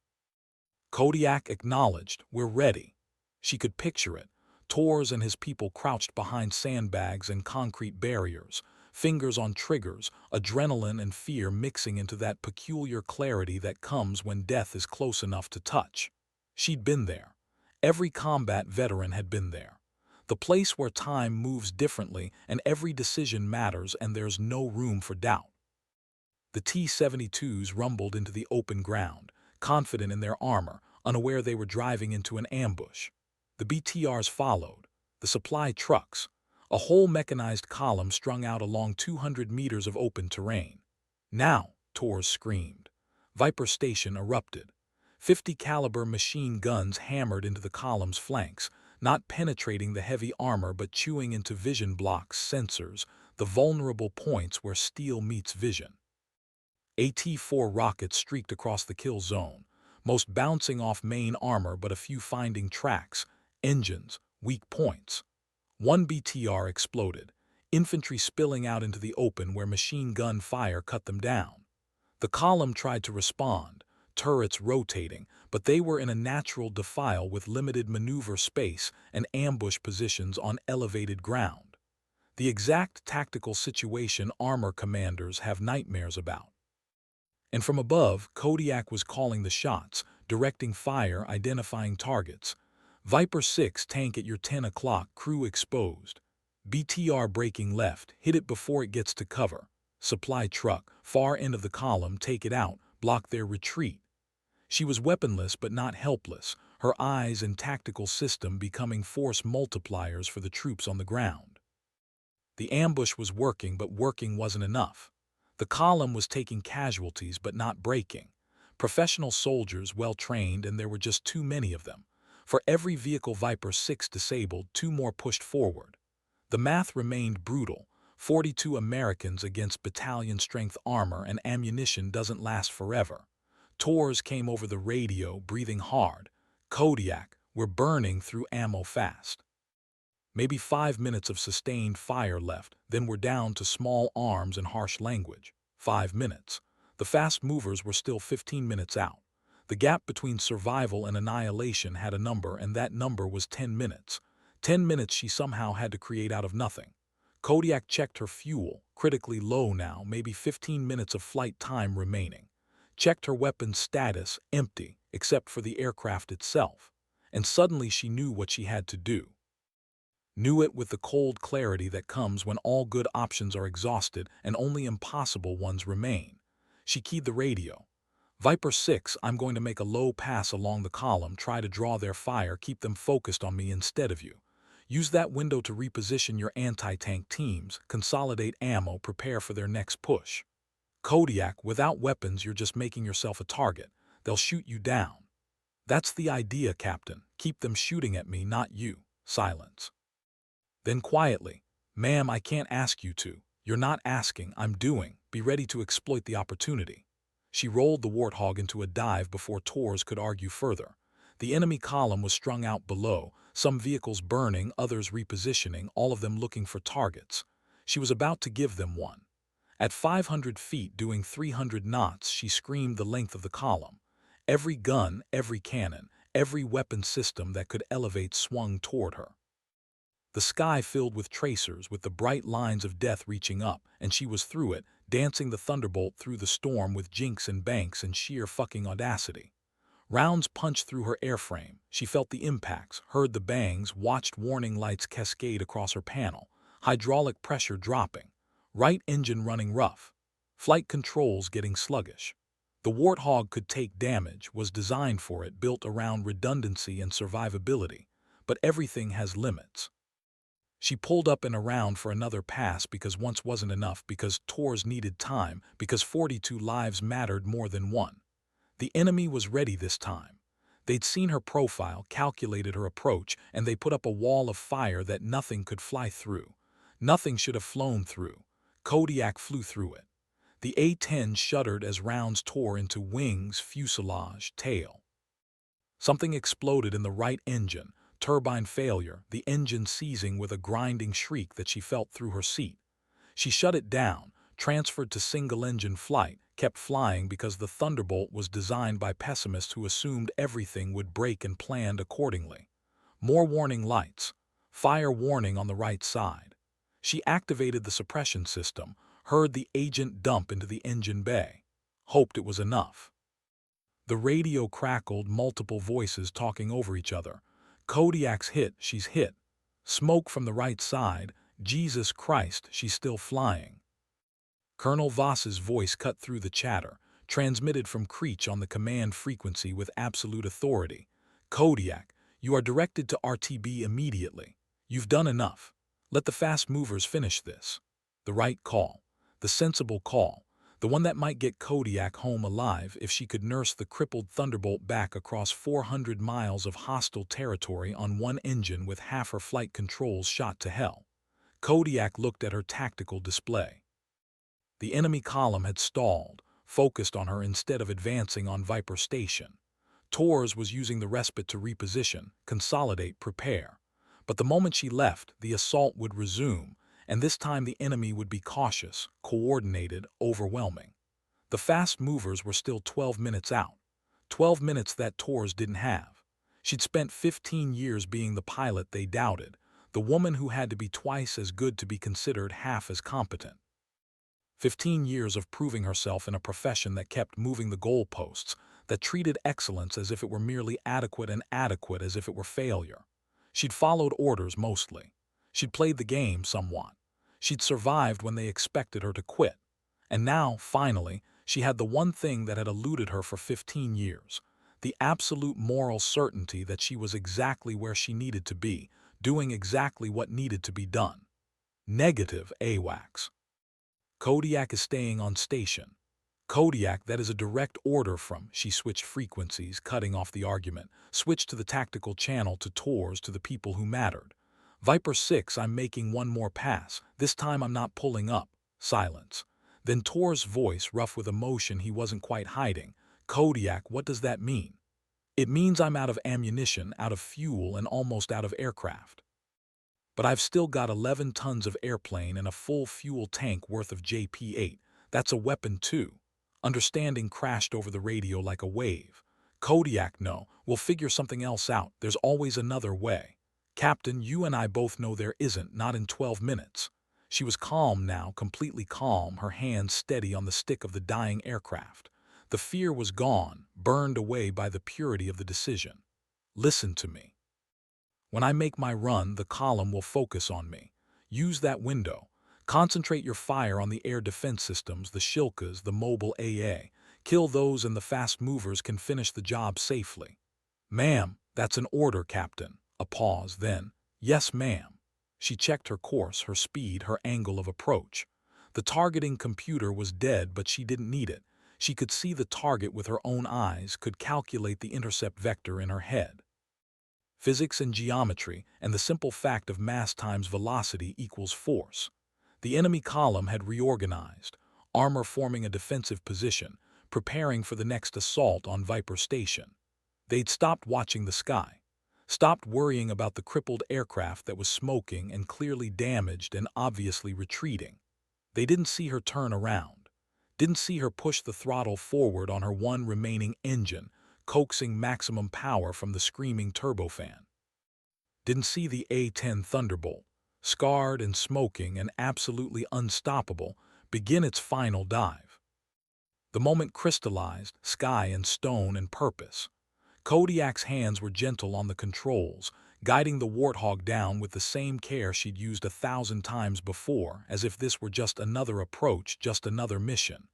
A: Kodiak acknowledged, "We're ready." She could picture it. Tors and his people crouched behind sandbags and concrete barriers, fingers on triggers, adrenaline and fear mixing into that peculiar clarity that comes when death is close enough to touch. She'd been there. Every combat veteran had been there. The place where time moves differently and every decision matters and there's no room for doubt. The T-72s rumbled into the open ground, confident in their armor, unaware they were driving into an ambush. The BTRs followed, the supply trucks, a whole mechanized column strung out along 200 meters of open terrain. "Now," Tors screamed. Viper Station erupted. 50 caliber machine guns hammered into the column's flanks, not penetrating the heavy armor but chewing into vision blocks, sensors, the vulnerable points where steel meets vision. AT-4 rockets streaked across the kill zone, most bouncing off main armor but a few finding tracks, engines, weak points. One BTR exploded, infantry spilling out into the open where machine gun fire cut them down. The column tried to respond, turrets rotating, but they were in a natural defile with limited maneuver space and ambush positions on elevated ground. The exact tactical situation armor commanders have nightmares about. And from above, Kodiak was calling the shots, directing fire, identifying targets. Viper 6 tank at your 10 o'clock, crew exposed. BTR breaking left, hit it before it gets to cover. Supply truck, far end of the column, take it out, block their retreat. She was weaponless but not helpless, her eyes and tactical system becoming force multipliers for the troops on the ground. The ambush was working, but working wasn't enough. The column was taking casualties but not breaking. Professional soldiers, well trained, and there were just too many of them. For every vehicle Viper 6 disabled, 2 more pushed forward. The math remained brutal. 42 Americans against battalion-strength armor and ammunition doesn't last forever. Tors came over the radio, breathing hard. "Kodiak, we're burning through ammo fast." Maybe 5 minutes of sustained fire left, then we're down to small arms and harsh language. 5 minutes. The fast movers were still 15 minutes out. The gap between survival and annihilation had a number, and that number was 10 minutes. 10 minutes she somehow had to create out of nothing. Kodiak checked her fuel, critically low now, maybe 15 minutes of flight time remaining. Checked her weapons status, empty, except for the aircraft itself. And suddenly she knew what she had to do. Knew it with the cold clarity that comes when all good options are exhausted and only impossible ones remain. She keyed the radio. "Viper 6, I'm going to make a low pass along the column, try to draw their fire, keep them focused on me instead of you. Use that window to reposition your anti-tank teams, consolidate ammo, prepare for their next push. Kodiak, without weapons you're just making yourself a target. They'll shoot you down." "That's the idea, Captain. Keep them shooting at me, not you." Silence. Then quietly, "Ma'am, I can't ask you to. You're not asking, I'm doing. Be ready to exploit the opportunity." She rolled the Warthog into a dive before Tors could argue further. The enemy column was strung out below, some vehicles burning, others repositioning, all of them looking for targets. She was about to give them one. At 500 feet, doing 300 knots, she screamed the length of the column. Every gun, every cannon, every weapon system that could elevate swung toward her. The sky filled with tracers, with the bright lines of death reaching up, and she was through it, dancing the thunderbolt through the storm with Jinx and Banks and sheer fucking audacity. Rounds punched through her airframe. She felt the impacts, heard the bangs, watched warning lights cascade across her panel, hydraulic pressure dropping, right engine running rough, flight controls getting sluggish. The Warthog could take damage, was designed for it, built around redundancy and survivability, but everything has limits. She pulled up and around for another pass because once wasn't enough, because Tors needed time, because 42 lives mattered more than one. The enemy was ready this time. They'd seen her profile, calculated her approach, and they put up a wall of fire that nothing could fly through. Nothing should have flown through. Kodiak flew through it. The A-10 shuddered as rounds tore into wings, fuselage, tail. Something exploded in the right engine, turbine failure, the engine seizing with a grinding shriek that she felt through her seat. She shut it down, transferred to single-engine flight, kept flying because the Thunderbolt was designed by pessimists who assumed everything would break and planned accordingly. More warning lights. Fire warning on the right side. She activated the suppression system, heard the agent dump into the engine bay. Hoped it was enough. The radio crackled, multiple voices talking over each other. Kodiak's hit, she's hit. Smoke from the right side. Jesus Christ, she's still flying. Colonel Voss's voice cut through the chatter, transmitted from Creech on the command frequency with absolute authority. Kodiak, you are directed to RTB immediately. You've done enough. Let the fast movers finish this. The right call. The sensible call. The one that might get Kodiak home alive if she could nurse the crippled Thunderbolt back across 400 miles of hostile territory on one engine with half her flight controls shot to hell. Kodiak looked at her tactical display. The enemy column had stalled, focused on her instead of advancing on Viper Station. Torres was using the respite to reposition, consolidate, prepare. But the moment she left, the assault would resume, and this time the enemy would be cautious, coordinated, overwhelming. The fast movers were still 12 minutes out. 12 minutes that Torres didn't have. She'd spent 15 years being the pilot they doubted, the woman who had to be twice as good to be considered half as competent. 15 years of proving herself in a profession that kept moving the goalposts, that treated excellence as if it were merely adequate and adequate as if it were failure. She'd followed orders mostly. She'd played the game somewhat. She'd survived when they expected her to quit. And now, finally, she had the one thing that had eluded her for 15 years, the absolute moral certainty that she was exactly where she needed to be, doing exactly what needed to be done. Negative AWACS. Kodiak is staying on station. Kodiak, that is a direct order from. She switched frequencies, cutting off the argument, switched to the tactical channel to Torres, to the people who mattered. Viper 6, I'm making one more pass. This time I'm not pulling up. Silence. Then Torres' voice, rough with emotion he wasn't quite hiding. Kodiak, what does that mean? It means I'm out of ammunition, out of fuel, and almost out of aircraft. But I've still got 11 tons of airplane and a full fuel tank worth of JP-8. That's a weapon too. Understanding crashed over the radio like a wave. Kodiak, no, we'll figure something else out. There's always another way. Captain, you and I both know there isn't, not in 12 minutes. She was calm now, completely calm, her hands steady on the stick of the dying aircraft. The fear was gone, burned away by the purity of the decision. Listen to me. When I make my run, the column will focus on me. Use that window. Concentrate your fire on the air defense systems, the Shilkas, the mobile AA. Kill those and the fast movers can finish the job safely. Ma'am, that's an order, Captain. A pause, then, yes, ma'am. She checked her course, her speed, her angle of approach. The targeting computer was dead, but she didn't need it. She could see the target with her own eyes, could calculate the intercept vector in her head. Physics and geometry, and the simple fact of mass times velocity equals force. The enemy column had reorganized, armor forming a defensive position, preparing for the next assault on Viper Station. They'd stopped watching the sky, stopped worrying about the crippled aircraft that was smoking and clearly damaged and obviously retreating. They didn't see her turn around, didn't see her push the throttle forward on her one remaining engine, coaxing maximum power from the screaming turbofan. Didn't see the A-10 Thunderbolt, scarred and smoking and absolutely unstoppable, begin its final dive. The moment crystallized, sky and stone and purpose. Kodiak's hands were gentle on the controls, guiding the Warthog down with the same care she'd used 1,000 times before, as if this were just another approach, just another mission.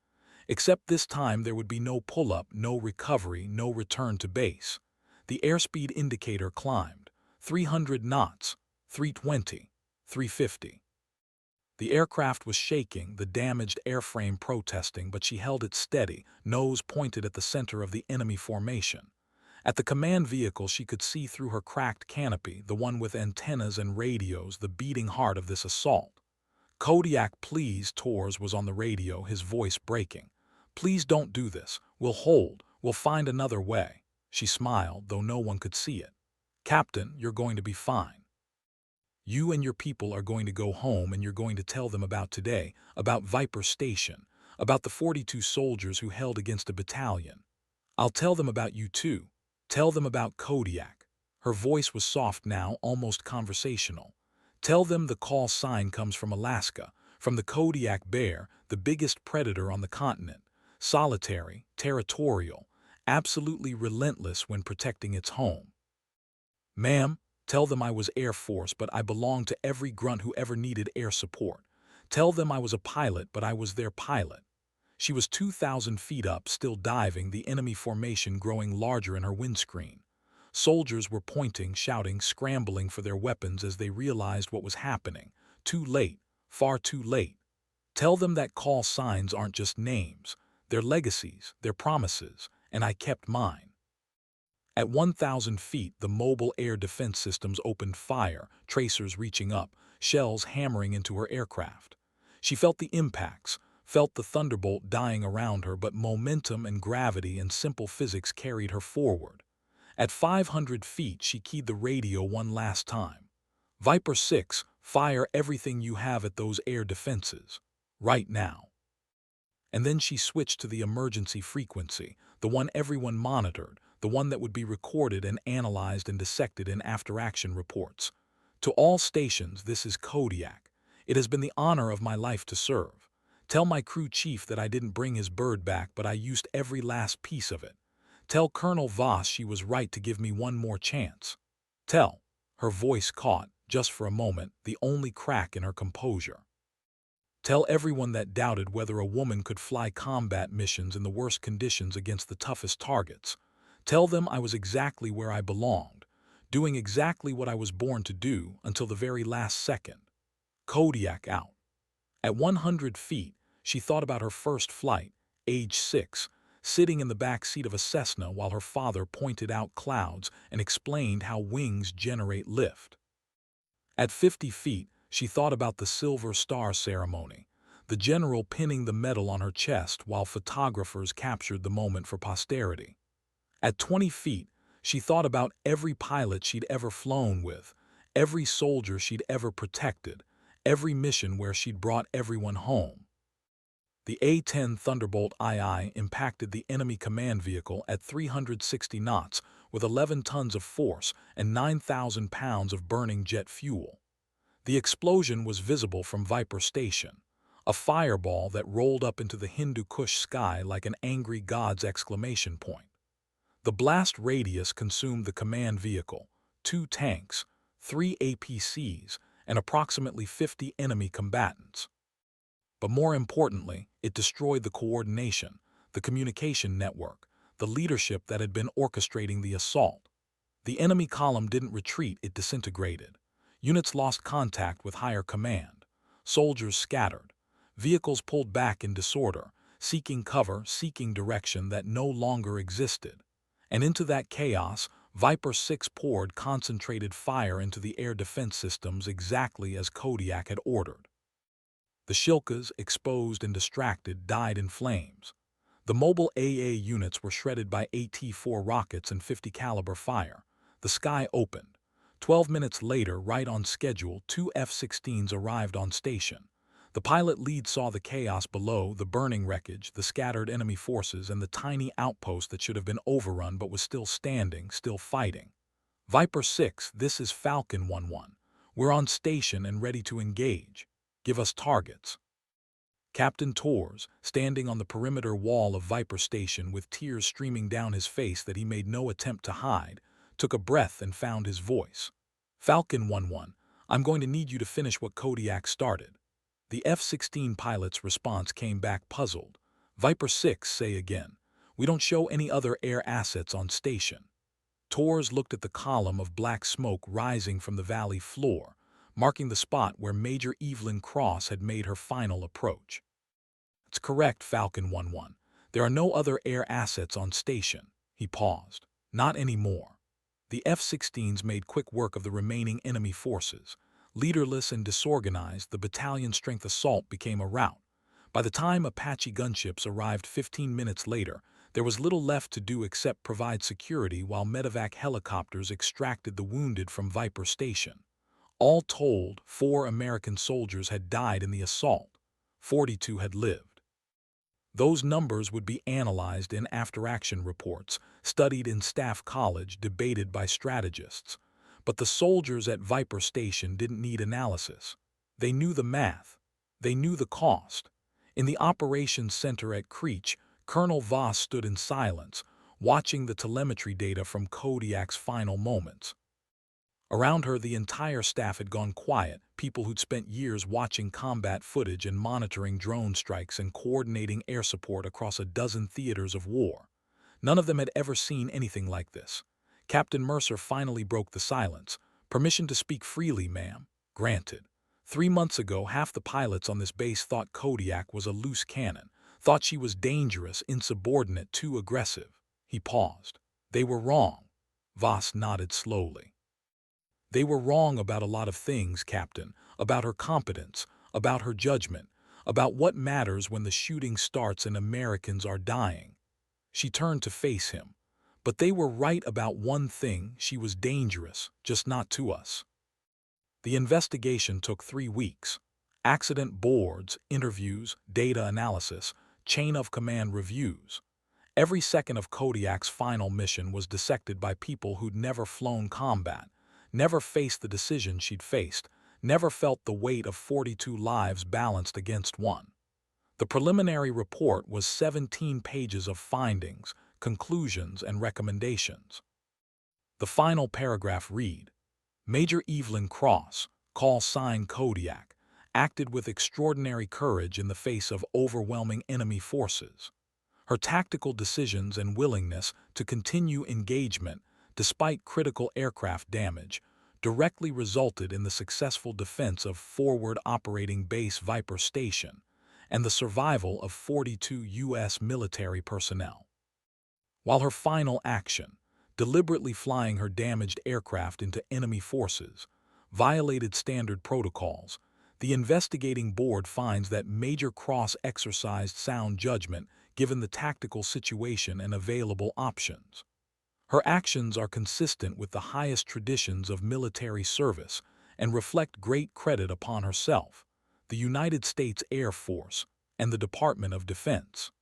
A: Except this time there would be no pull-up, no recovery, no return to base. The airspeed indicator climbed. 300 knots, 320, 350. The aircraft was shaking, the damaged airframe protesting, but she held it steady, nose pointed at the center of the enemy formation. At the command vehicle, she could see through her cracked canopy, the one with antennas and radios, the beating heart of this assault. "Kodiak, please," Tors was on the radio, his voice breaking. "Please don't do this. We'll hold. We'll find another way." She smiled, though no one could see it. "Captain, you're going to be fine. You and your people are going to go home, and you're going to tell them about today, about Viper Station, about the 42 soldiers who held against a battalion. I'll tell them about you too. Tell them about Kodiak." Her voice was soft now, almost conversational. "Tell them the call sign comes from Alaska, from the Kodiak bear, the biggest predator on the continent. Solitary, territorial, absolutely relentless when protecting its home. Ma'am, tell them I was Air Force, but I belonged to every grunt who ever needed air support. Tell them I was a pilot, but I was their pilot." She was 2,000 feet up, still diving, the enemy formation growing larger in her windscreen. Soldiers were pointing, shouting, scrambling for their weapons as they realized what was happening. Too late, far too late. "Tell them that call signs aren't just names. They're legacies, they're promises, and I kept mine." At 1,000 feet, the mobile air defense systems opened fire, tracers reaching up, shells hammering into her aircraft. She felt the impacts, felt the thunderbolt dying around her, but momentum and gravity and simple physics carried her forward. At 500 feet, she keyed the radio one last time. "Viper 6, fire everything you have at those air defenses. Right now." And then she switched to the emergency frequency, the one everyone monitored, the one that would be recorded and analyzed and dissected in after-action reports. "To all stations, this is Kodiak. It has been the honor of my life to serve. Tell my crew chief that I didn't bring his bird back, but I used every last piece of it. Tell Colonel Voss she was right to give me one more chance. Tell." Her voice caught, just for a moment, the only crack in her composure. "Tell everyone that doubted whether a woman could fly combat missions in the worst conditions against the toughest targets. Tell them I was exactly where I belonged, doing exactly what I was born to do until the very last second." Kodiak out. At 100 feet, she thought about her first flight, age 6, sitting in the back seat of a Cessna while her father pointed out clouds and explained how wings generate lift. At 50 feet, she thought about the Silver Star ceremony, the general pinning the medal on her chest while photographers captured the moment for posterity. At 20 feet, she thought about every pilot she'd ever flown with, every soldier she'd ever protected, every mission where she'd brought everyone home. The A-10 Thunderbolt II impacted the enemy command vehicle at 360 knots with 11 tons of force and 9,000 pounds of burning jet fuel. The explosion was visible from Viper Station, a fireball that rolled up into the Hindu Kush sky like an angry god's exclamation point. The blast radius consumed the command vehicle, 2 tanks, 3 APCs, and approximately 50 enemy combatants. But more importantly, it destroyed the coordination, the communication network, the leadership that had been orchestrating the assault. The enemy column didn't retreat, it disintegrated. Units lost contact with higher command. Soldiers scattered. Vehicles pulled back in disorder, seeking cover, seeking direction that no longer existed. And into that chaos, Viper 6 poured concentrated fire into the air defense systems exactly as Kodiak had ordered. The Shilkas, exposed and distracted, died in flames. The mobile AA units were shredded by AT-4 rockets and 50 caliber fire. The sky opened. 12 minutes later, right on schedule, 2 F-16s arrived on station. The pilot lead saw the chaos below, the burning wreckage, the scattered enemy forces, and the tiny outpost that should have been overrun but was still standing, still fighting. "Viper 6, this is Falcon 1-1. We're on station and ready to engage. Give us targets." Captain Tors, standing on the perimeter wall of Viper Station with tears streaming down his face that he made no attempt to hide, took a breath and found his voice. "Falcon 1-1, I'm going to need you to finish what Kodiak started." The F-16 pilot's response came back puzzled. "Viper 6, say again. We don't show any other air assets on station." Tors looked at the column of black smoke rising from the valley floor, marking the spot where Major Evelyn Cross had made her final approach. "It's correct, Falcon 1-1. There are no other air assets on station." He paused. Not anymore. The F-16s made quick work of the remaining enemy forces. Leaderless and disorganized, the battalion-strength assault became a rout. By the time Apache gunships arrived 15 minutes later, there was little left to do except provide security while medevac helicopters extracted the wounded from Viper Station. All told, 4 American soldiers had died in the assault. 42 had lived. Those numbers would be analyzed in after-action reports, studied in Staff College, debated by strategists. But the soldiers at Viper Station didn't need analysis. They knew the math. They knew the cost. In the operations center at Creech, Colonel Voss stood in silence, watching the telemetry data from Kodiak's final moments. Around her, the entire staff had gone quiet, people who'd spent years watching combat footage and monitoring drone strikes and coordinating air support across a dozen theaters of war. None of them had ever seen anything like this. Captain Mercer finally broke the silence. "Permission to speak freely, ma'am." "Granted." 3 months ago, half the pilots on this base thought Kodiak was a loose cannon, thought she was dangerous, insubordinate, too aggressive. He paused. "They were wrong." Voss nodded slowly. "They were wrong about a lot of things, Captain, about her competence, about her judgment, about what matters when the shooting starts and Americans are dying." She turned to face him. "But they were right about one thing: she was dangerous, just not to us." The investigation took 3 weeks. Accident boards, interviews, data analysis, chain-of-command reviews. Every second of Kodiak's final mission was dissected by people who'd never flown combat, never faced the decision she'd faced, never felt the weight of 42 lives balanced against one. The preliminary report was 17 pages of findings, conclusions, and recommendations. The final paragraph read, "Major Evelyn Cross, call sign Kodiak, acted with extraordinary courage in the face of overwhelming enemy forces. Her tactical decisions and willingness to continue engagement despite critical aircraft damage directly resulted in the successful defense of forward operating base Viper Station and the survival of 42 U.S. military personnel. While her final action, deliberately flying her damaged aircraft into enemy forces, violated standard protocols, the investigating board finds that Major Cross exercised sound judgment given the tactical situation and available options. Her actions are consistent with the highest traditions of military service and reflect great credit upon herself, the United States Air Force, and the Department of Defense."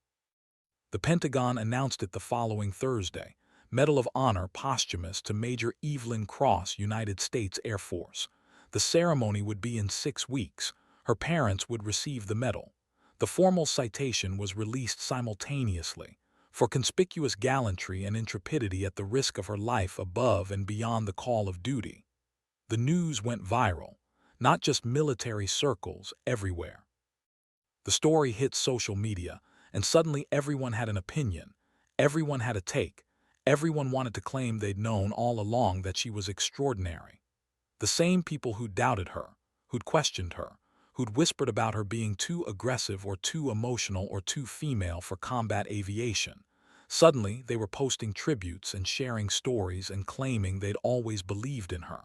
A: The Pentagon announced it the following Thursday: Medal of Honor posthumous to Major Evelyn Cross, United States Air Force. The ceremony would be in 6 weeks. Her parents would receive the medal. The formal citation was released simultaneously, "for conspicuous gallantry and intrepidity at the risk of her life above and beyond the call of duty." The news went viral, not just military circles, everywhere. The story hit social media, and suddenly everyone had an opinion, everyone had a take, everyone wanted to claim they'd known all along that she was extraordinary. The same people who doubted her, who'd questioned her, who'd whispered about her being too aggressive or too emotional or too female for combat aviation. Suddenly, they were posting tributes and sharing stories and claiming they'd always believed in her.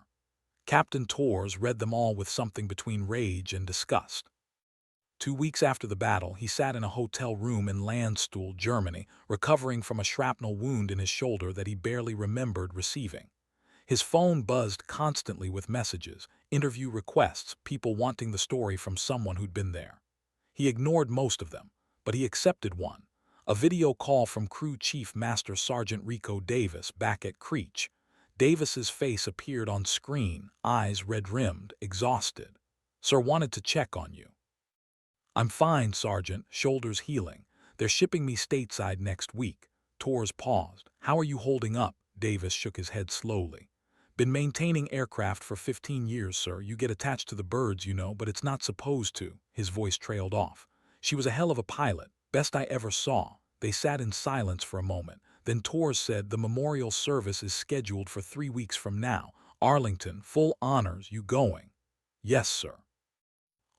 A: Captain Torres read them all with something between rage and disgust. 2 weeks after the battle, he sat in a hotel room in Landstuhl, Germany, recovering from a shrapnel wound in his shoulder that he barely remembered receiving. His phone buzzed constantly with messages, interview requests, people wanting the story from someone who'd been there. He ignored most of them, but he accepted one: a video call from Crew Chief Master Sergeant Rico Davis back at Creech. Davis's face appeared on screen, eyes red-rimmed, exhausted. "Sir, wanted to check on you." "I'm fine, Sergeant, shoulders healing. They're shipping me stateside next week." Torres paused. "How are you holding up?" Davis shook his head slowly. "Been maintaining aircraft for 15 years, sir. You get attached to the birds, you know, but it's not supposed to." His voice trailed off. "She was a hell of a pilot, best I ever saw." They sat in silence for a moment. Then Torres said, "The memorial service is scheduled for 3 weeks from now. Arlington, full honors. You going?" "Yes, sir."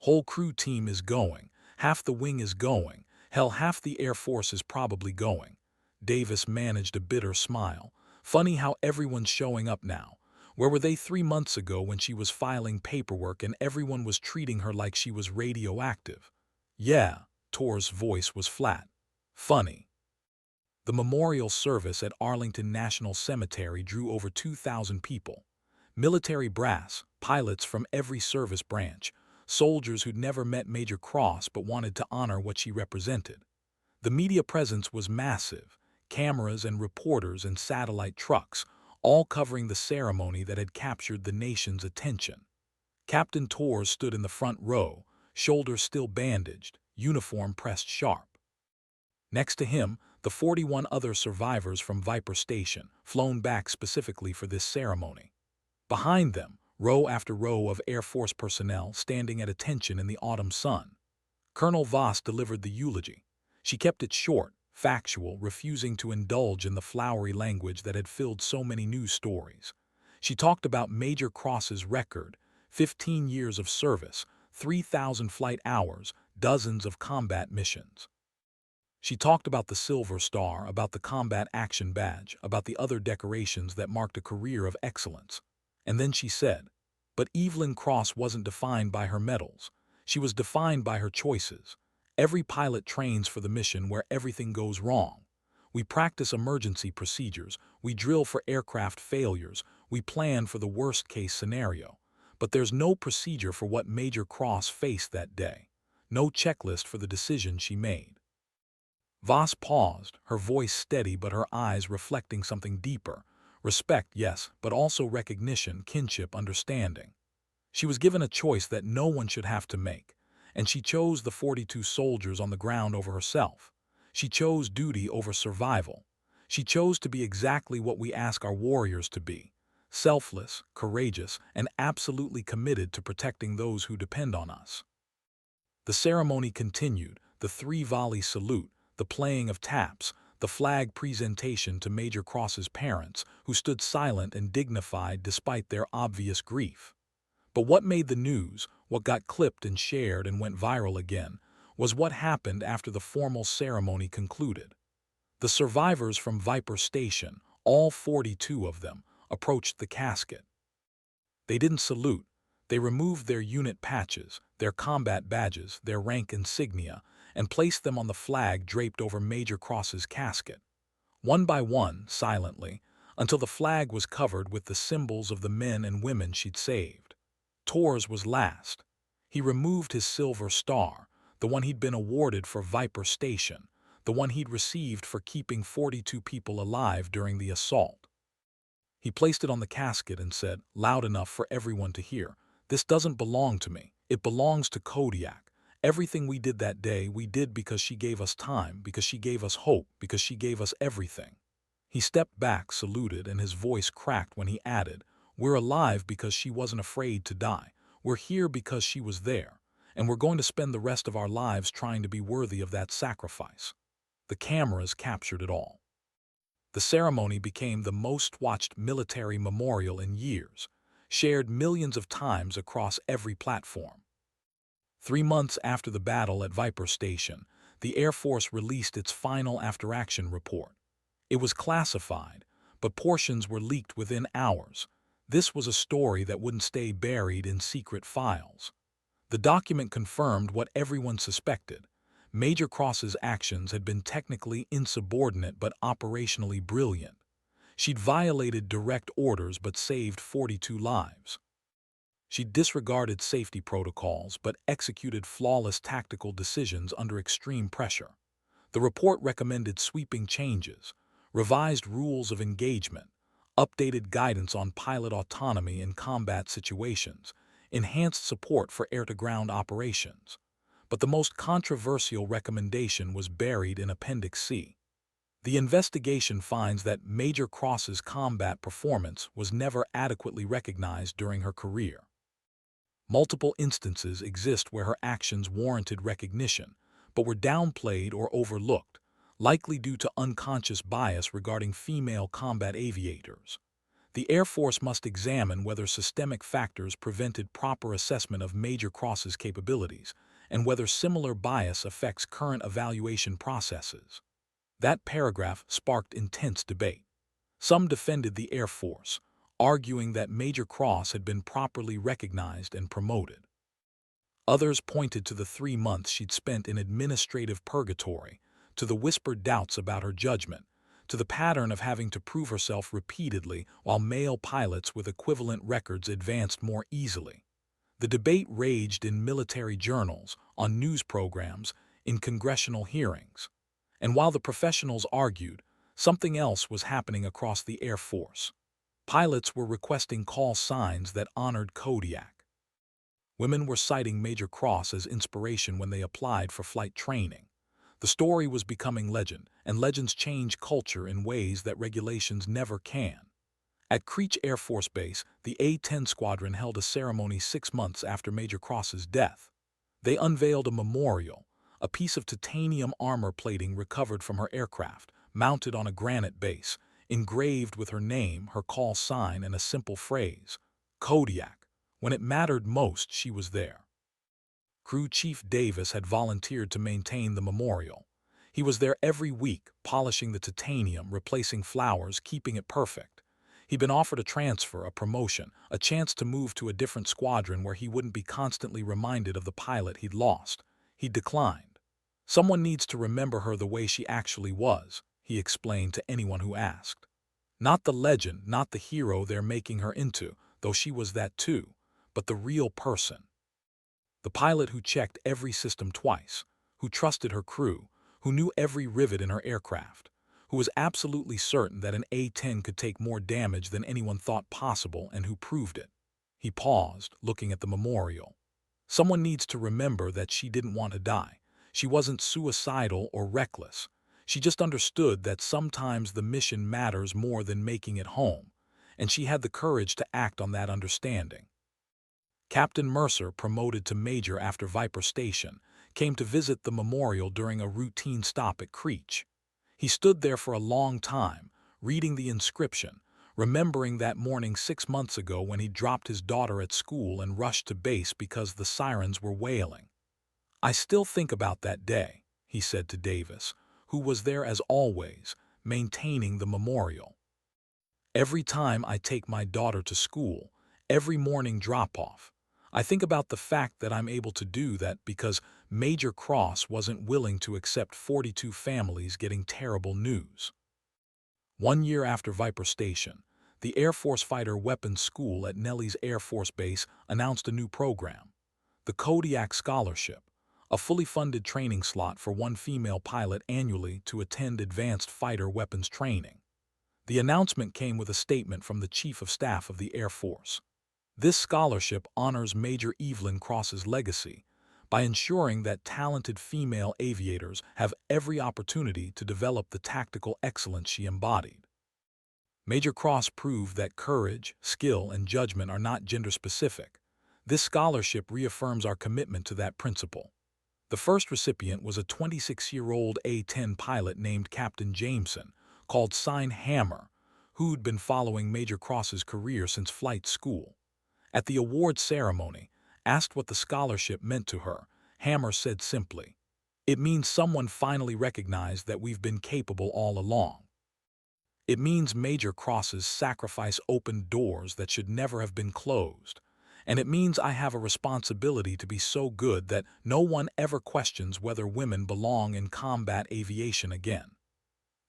A: "Whole crew team is going. Half the wing is going. Hell, half the Air Force is probably going." Davis managed a bitter smile. Funny how everyone's showing up now. Where were they 3 months ago when she was filing paperwork and everyone was treating her like she was radioactive? Yeah, Tor's voice was flat. Funny. The memorial service at Arlington National Cemetery drew over 2,000 people. Military brass, pilots from every service branch, soldiers who'd never met Major Cross but wanted to honor what she represented. The media presence was massive, cameras and reporters and satellite trucks, all covering the ceremony that had captured the nation's attention. Captain Torres stood in the front row, shoulders still bandaged, uniform pressed sharp. Next to him, the 41 other survivors from Viper Station, flown back specifically for this ceremony. Behind them, row after row of Air Force personnel standing at attention in the autumn sun. Colonel Voss delivered the eulogy. She kept it short, factual, refusing to indulge in the flowery language that had filled so many news stories. She talked about Major Cross's record, 15 years of service, 3,000 flight hours, dozens of combat missions. She talked about the Silver Star, about the Combat Action Badge, about the other decorations that marked a career of excellence. And then she said, but Evelyn Cross wasn't defined by her medals. She was defined by her choices. Every pilot trains for the mission where everything goes wrong. We practice emergency procedures, we drill for aircraft failures, we plan for the worst-case scenario. But there's no procedure for what Major Cross faced that day. No checklist for the decision she made. Voss paused, her voice steady but her eyes reflecting something deeper. Respect, yes, but also recognition, kinship, understanding. She was given a choice that no one should have to make, and she chose the 42 soldiers on the ground over herself. She chose duty over survival. She chose to be exactly what we ask our warriors to be: selfless, courageous, and absolutely committed to protecting those who depend on us. The ceremony continued, the three-volley salute, the playing of taps, the flag presentation to Major Cross's parents, who stood silent and dignified despite their obvious grief. But what made the news, what got clipped and shared and went viral again, was what happened after the formal ceremony concluded. The survivors from Viper Station, all 42 of them, approached the casket. They didn't salute. They removed their unit patches, their combat badges, their rank insignia, and placed them on the flag draped over Major Cross's casket. One by one, silently, until the flag was covered with the symbols of the men and women she'd saved. Torres was last. He removed his Silver Star, the one he'd been awarded for Viper Station, the one he'd received for keeping 42 people alive during the assault. He placed it on the casket and said, loud enough for everyone to hear, "This doesn't belong to me. It belongs to Kodiak. Everything we did that day, we did because she gave us time, because she gave us hope, because she gave us everything." He stepped back, saluted, and his voice cracked when he added, "We're alive because she wasn't afraid to die. We're here because she was there. And we're going to spend the rest of our lives trying to be worthy of that sacrifice." The cameras captured it all. The ceremony became the most-watched military memorial in years, shared millions of times across every platform. 3 months after the battle at Viper Station, the Air Force released its final after-action report. It was classified, but portions were leaked within hours. This was a story that wouldn't stay buried in secret files. The document confirmed what everyone suspected. Major Cross's actions had been technically insubordinate but operationally brilliant. She'd violated direct orders but saved 42 lives. She'd disregarded safety protocols but executed flawless tactical decisions under extreme pressure. The report recommended sweeping changes, revised rules of engagement, updated guidance on pilot autonomy in combat situations, enhanced support for air-to-ground operations. But the most controversial recommendation was buried in Appendix C. The investigation finds that Major Cross's combat performance was never adequately recognized during her career. Multiple instances exist where her actions warranted recognition, but were downplayed or overlooked, likely due to unconscious bias regarding female combat aviators. The Air Force must examine whether systemic factors prevented proper assessment of Major Cross's capabilities, and whether similar bias affects current evaluation processes. That paragraph sparked intense debate. Some defended the Air Force, arguing that Major Cross had been properly recognized and promoted. Others pointed to the 3 months she'd spent in administrative purgatory, to the whispered doubts about her judgment, to the pattern of having to prove herself repeatedly while male pilots with equivalent records advanced more easily. The debate raged in military journals, on news programs, in congressional hearings. And while the professionals argued, something else was happening across the Air Force. Pilots were requesting call signs that honored Kodiak. Women were citing Major Cross as inspiration when they applied for flight training. The story was becoming legend, and legends change culture in ways that regulations never can. At Creech Air Force Base, the A-10 Squadron held a ceremony 6 months after Major Cross's death. They unveiled a memorial, a piece of titanium armor plating recovered from her aircraft, mounted on a granite base, engraved with her name, her call sign, and a simple phrase, Kodiak. When it mattered most, she was there. Crew Chief Davis had volunteered to maintain the memorial. He was there every week, polishing the titanium, replacing flowers, keeping it perfect. He'd been offered a transfer, a promotion, a chance to move to a different squadron where he wouldn't be constantly reminded of the pilot he'd lost. He declined. Someone needs to remember her the way she actually was, he explained to anyone who asked. Not the legend, not the hero they're making her into, though she was that too, but the real person. The pilot who checked every system twice, who trusted her crew, who knew every rivet in her aircraft, who was absolutely certain that an A-10 could take more damage than anyone thought possible and who proved it. He paused, looking at the memorial. Someone needs to remember that she didn't want to die. She wasn't suicidal or reckless. She just understood that sometimes the mission matters more than making it home, and she had the courage to act on that understanding. Captain Mercer, promoted to Major after Viper Station, came to visit the memorial during a routine stop at Creech. He stood there for a long time, reading the inscription, remembering that morning 6 months ago when he dropped his daughter at school and rushed to base because the sirens were wailing. I still think about that day, he said to Davis, who was there as always, maintaining the memorial. Every time I take my daughter to school, every morning drop-off, I think about the fact that I'm able to do that because Major Cross wasn't willing to accept 42 families getting terrible news. 1 year after Viper Station, the Air Force Fighter Weapons School at Nellis Air Force Base announced a new program, the Kodiak Scholarship, a fully funded training slot for one female pilot annually to attend advanced fighter weapons training. The announcement came with a statement from the Chief of Staff of the Air Force. This scholarship honors Major Evelyn Cross's legacy by ensuring that talented female aviators have every opportunity to develop the tactical excellence she embodied. Major Cross proved that courage, skill, and judgment are not gender-specific. This scholarship reaffirms our commitment to that principle. The first recipient was a 26-year-old A-10 pilot named Captain Jameson, called sign Hammer, who'd been following Major Cross's career since flight school. At the award ceremony, asked what the scholarship meant to her, Hammer said simply, "It means someone finally recognized that we've been capable all along. It means Major Cross's sacrifice opened doors that should never have been closed. And it means I have a responsibility to be so good that no one ever questions whether women belong in combat aviation again."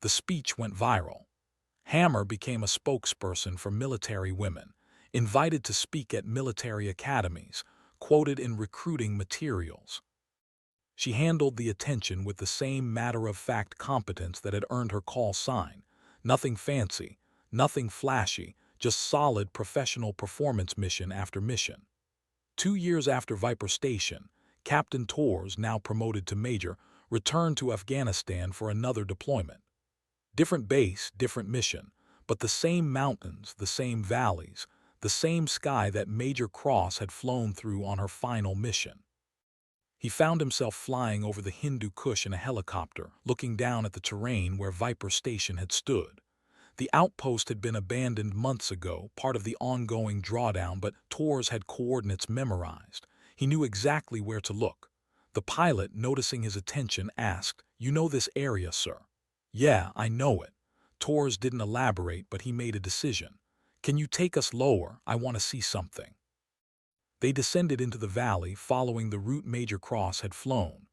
A: The speech went viral. Hammer became a spokesperson for military women, invited to speak at military academies, quoted in recruiting materials. She handled the attention with the same matter-of-fact competence that had earned her call sign. Nothing fancy, nothing flashy, just solid professional performance mission after mission. 2 years after Viper Station, Captain Torres, now promoted to Major, returned to Afghanistan for another deployment. Different base, different mission, but the same mountains, the same valleys, the same sky that Major Cross had flown through on her final mission. He found himself flying over the Hindu Kush in a helicopter, looking down at the terrain where Viper Station had stood. The outpost had been abandoned months ago, part of the ongoing drawdown, but Torres had coordinates memorized. He knew exactly where to look. The pilot, noticing his attention, asked, "You know this area, sir?" "Yeah, I know it." Torres didn't elaborate, but he made a decision. "Can you take us lower? I want to see something." They descended into the valley, following the route Major Cross had flown.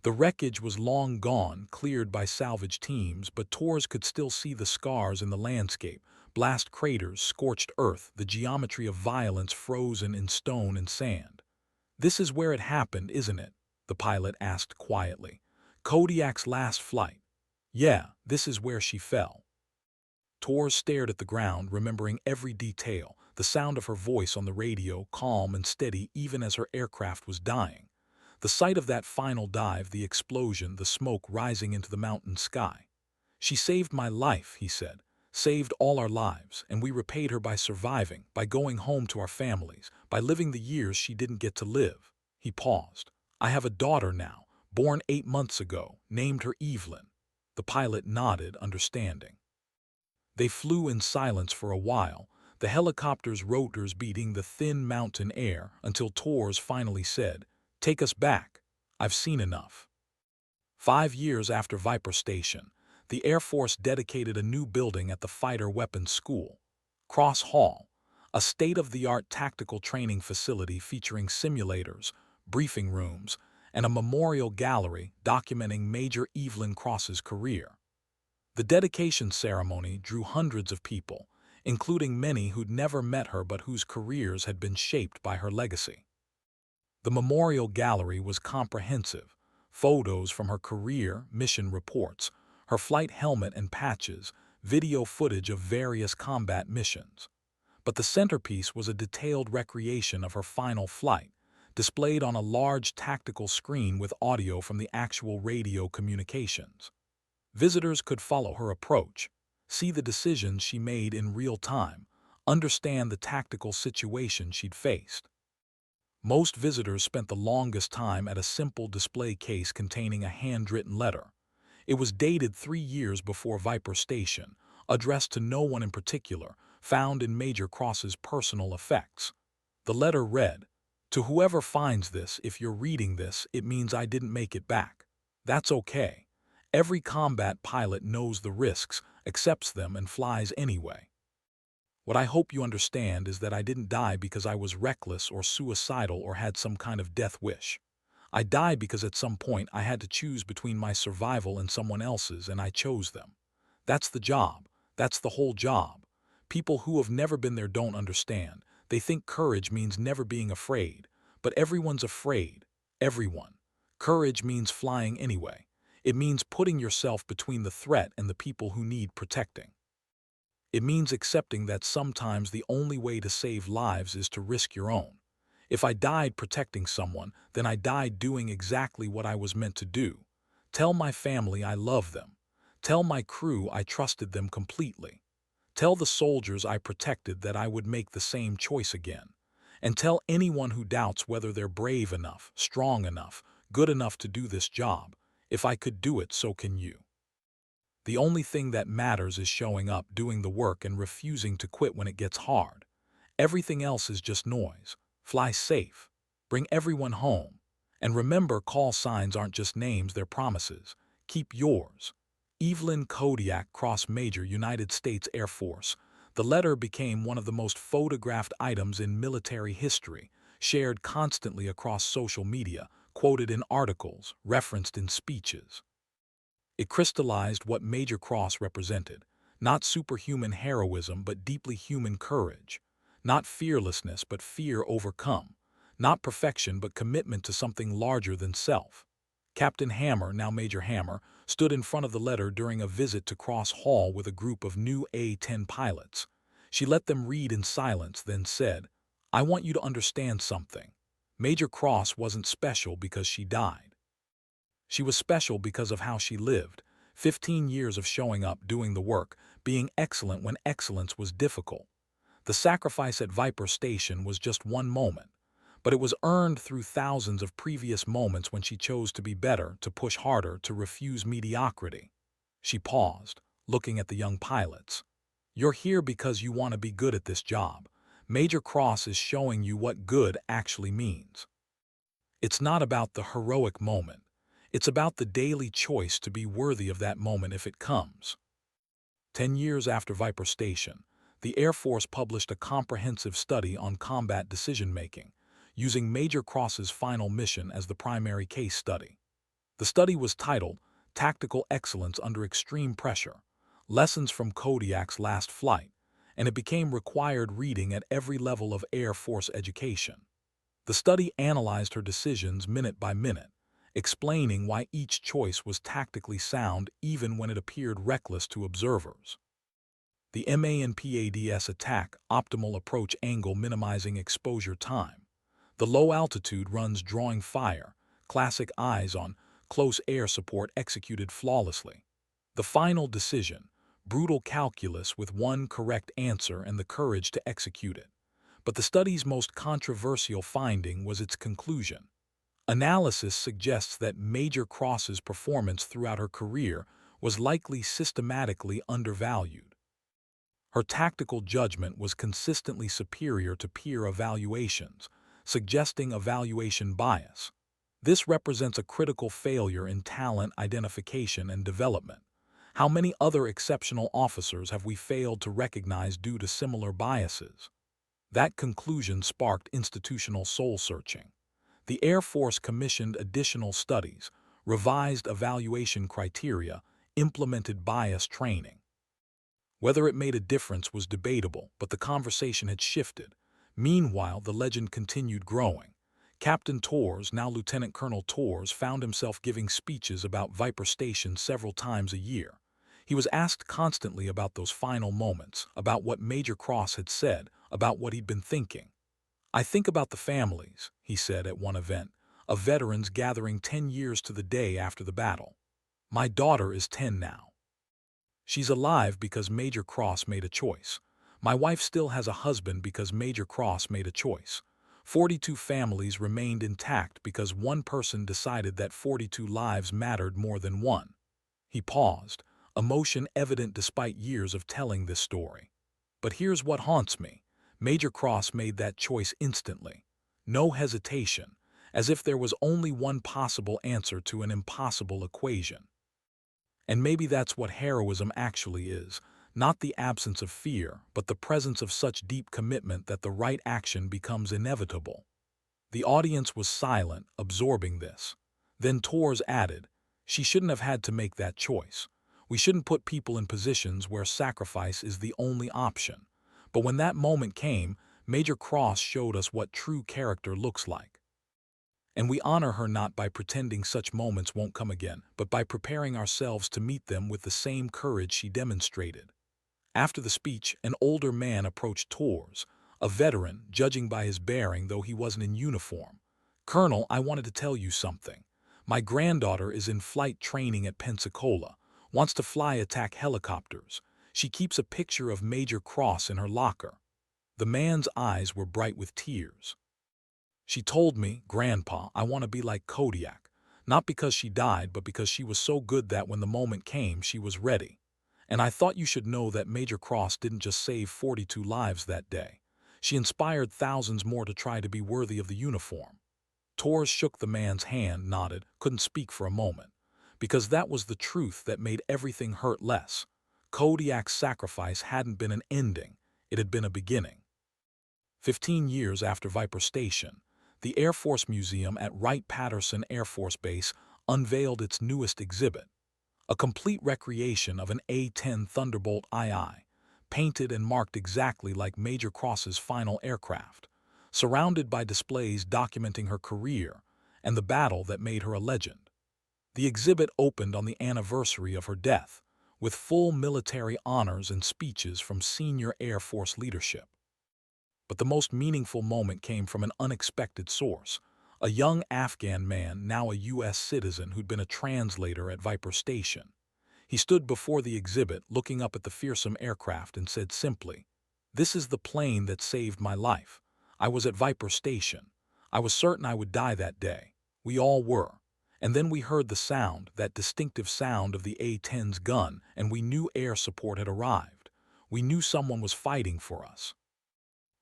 A: The wreckage was long gone, cleared by salvage teams, but Torres could still see the scars in the landscape: blast craters, scorched earth, the geometry of violence frozen in stone and sand. "This is where it happened, isn't it?" the pilot asked quietly. "Kodiak's last flight." "Yeah, this is where she fell." Torres stared at the ground, remembering every detail: the sound of her voice on the radio, calm and steady even as her aircraft was dying. The sight of that final dive, the explosion, the smoke rising into the mountain sky. "She saved my life," he said. "Saved all our lives, and we repaid her by surviving, by going home to our families, by living the years she didn't get to live." He paused. "I have a daughter now, born 8 months ago, named her Evelyn." The pilot nodded, understanding. They flew in silence for a while, the helicopter's rotors beating the thin mountain air, until Torres finally said, "Take us back. I've seen enough." 5 years after Viper Station, the Air Force dedicated a new building at the Fighter Weapons School, Cross Hall, a state-of-the-art tactical training facility featuring simulators, briefing rooms, and a memorial gallery documenting Major Evelyn Cross's career. The dedication ceremony drew hundreds of people, including many who'd never met her but whose careers had been shaped by her legacy. The memorial gallery was comprehensive: photos from her career, mission reports, her flight helmet and patches, video footage of various combat missions. But the centerpiece was a detailed recreation of her final flight, displayed on a large tactical screen with audio from the actual radio communications. Visitors could follow her approach, see the decisions she made in real time, understand the tactical situation she'd faced. Most visitors spent the longest time at a simple display case containing a handwritten letter. It was dated 3 years before Viper Station, addressed to no one in particular, found in Major Cross's personal effects. The letter read, "To whoever finds this, if you're reading this, it means I didn't make it back. That's okay. Every combat pilot knows the risks, accepts them, and flies anyway. What I hope you understand is that I didn't die because I was reckless or suicidal or had some kind of death wish. I died because at some point I had to choose between my survival and someone else's, and I chose them. That's the job. That's the whole job. People who have never been there don't understand. They think courage means never being afraid. But everyone's afraid. Everyone. Courage means flying anyway. It means putting yourself between the threat and the people who need protecting. It means accepting that sometimes the only way to save lives is to risk your own. If I died protecting someone, then I died doing exactly what I was meant to do. Tell my family I love them. Tell my crew I trusted them completely. Tell the soldiers I protected that I would make the same choice again. And tell anyone who doubts whether they're brave enough, strong enough, good enough to do this job: if I could do it, so can you. The only thing that matters is showing up, doing the work, and refusing to quit when it gets hard. Everything else is just noise. Fly safe. Bring everyone home. And remember, call signs aren't just names, they're promises. Keep yours." Evelyn Kodiak, Cross, Major, United States Air Force. The letter became one of the most photographed items in military history, shared constantly across social media, quoted in articles, referenced in speeches. It crystallized what Major Cross represented: not superhuman heroism but deeply human courage, not fearlessness but fear overcome, not perfection but commitment to something larger than self. Captain Hammer, now Major Hammer, stood in front of the letter during a visit to Cross Hall with a group of new A-10 pilots. She let them read in silence, then said, "I want you to understand something. Major Cross wasn't special because she died. She was special because of how she lived. 15 years of showing up, doing the work, being excellent when excellence was difficult. The sacrifice at Viper Station was just one moment, but it was earned through thousands of previous moments when she chose to be better, to push harder, to refuse mediocrity." She paused, looking at the young pilots. "You're here because you want to be good at this job. Major Cross is showing you what good actually means. It's not about the heroic moment. It's about the daily choice to be worthy of that moment if it comes." 10 years after Viper Station, the Air Force published a comprehensive study on combat decision-making, using Major Cross's final mission as the primary case study. The study was titled Tactical Excellence Under Extreme Pressure, Lessons from Kodiak's Last Flight, and it became required reading at every level of Air Force education. The study analyzed her decisions minute by minute, explaining why each choice was tactically sound even when it appeared reckless to observers. The MANPADS attack, optimal approach angle minimizing exposure time. The low altitude runs drawing fire, classic eyes on close air support executed flawlessly. The final decision, brutal calculus with one correct answer and the courage to execute it. But the study's most controversial finding was its conclusion. Analysis suggests that Major Cross's performance throughout her career was likely systematically undervalued. Her tactical judgment was consistently superior to peer evaluations, suggesting evaluation bias. This represents a critical failure in talent identification and development. How many other exceptional officers have we failed to recognize due to similar biases? That conclusion sparked institutional soul-searching. The Air Force commissioned additional studies, revised evaluation criteria, implemented bias training. Whether it made a difference was debatable, but the conversation had shifted. Meanwhile, the legend continued growing. Captain Torres, now Lieutenant Colonel Torres, found himself giving speeches about Viper Station several times a year. He was asked constantly about those final moments, about what Major Cross had said, about what he'd been thinking. "I think about the families," he said at one event, of veterans gathering 10 years to the day after the battle. "My daughter is 10 now. She's alive because Major Cross made a choice. My wife still has a husband because Major Cross made a choice. 42 families remained intact because one person decided that 42 lives mattered more than one." He paused, emotion evident despite years of telling this story. "But here's what haunts me. Major Cross made that choice instantly. No hesitation, as if there was only one possible answer to an impossible equation." And maybe that's what heroism actually is, not the absence of fear, but the presence of such deep commitment that the right action becomes inevitable. The audience was silent, absorbing this. Then Torres added, "She shouldn't have had to make that choice. We shouldn't put people in positions where sacrifice is the only option." But when that moment came, Major Cross showed us what true character looks like. And we honor her not by pretending such moments won't come again, but by preparing ourselves to meet them with the same courage she demonstrated. After the speech, an older man approached Torres, a veteran, judging by his bearing though he wasn't in uniform. "Colonel, I wanted to tell you something. My granddaughter is in flight training at Pensacola, wants to fly attack helicopters. She keeps a picture of Major Cross in her locker." The man's eyes were bright with tears. "She told me, Grandpa, I want to be like Kodiak, not because she died, but because she was so good that when the moment came, she was ready. And I thought you should know that Major Cross didn't just save 42 lives that day. She inspired thousands more to try to be worthy of the uniform." Torres shook the man's hand, nodded, couldn't speak for a moment. Because that was the truth that made everything hurt less. Kodiak's sacrifice hadn't been an ending, it had been a beginning. 15 years after Viper Station, the Air Force Museum at Wright-Patterson Air Force Base unveiled its newest exhibit, a complete recreation of an A-10 Thunderbolt II, painted and marked exactly like Major Cross's final aircraft, surrounded by displays documenting her career and the battle that made her a legend. The exhibit opened on the anniversary of her death, with full military honors and speeches from senior Air Force leadership. But the most meaningful moment came from an unexpected source, a young Afghan man, now a U.S. citizen who'd been a translator at Viper Station. He stood before the exhibit, looking up at the fearsome aircraft, and said simply, "This is the plane that saved my life. I was at Viper Station. I was certain I would die that day. We all were. And then we heard the sound, that distinctive sound of the A-10's gun, and we knew air support had arrived. We knew someone was fighting for us."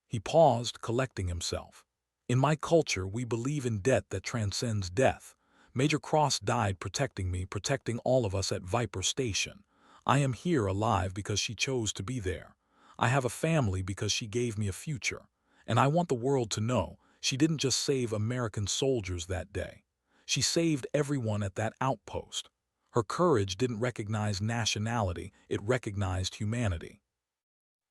A: He paused, collecting himself. "In my culture, we believe in debt that transcends death. Major Cross died protecting me, protecting all of us at Viper Station. I am here alive because she chose to be there. I have a family because she gave me a future. And I want the world to know she didn't just save American soldiers that day. She saved everyone at that outpost. Her courage didn't recognize nationality, it recognized humanity.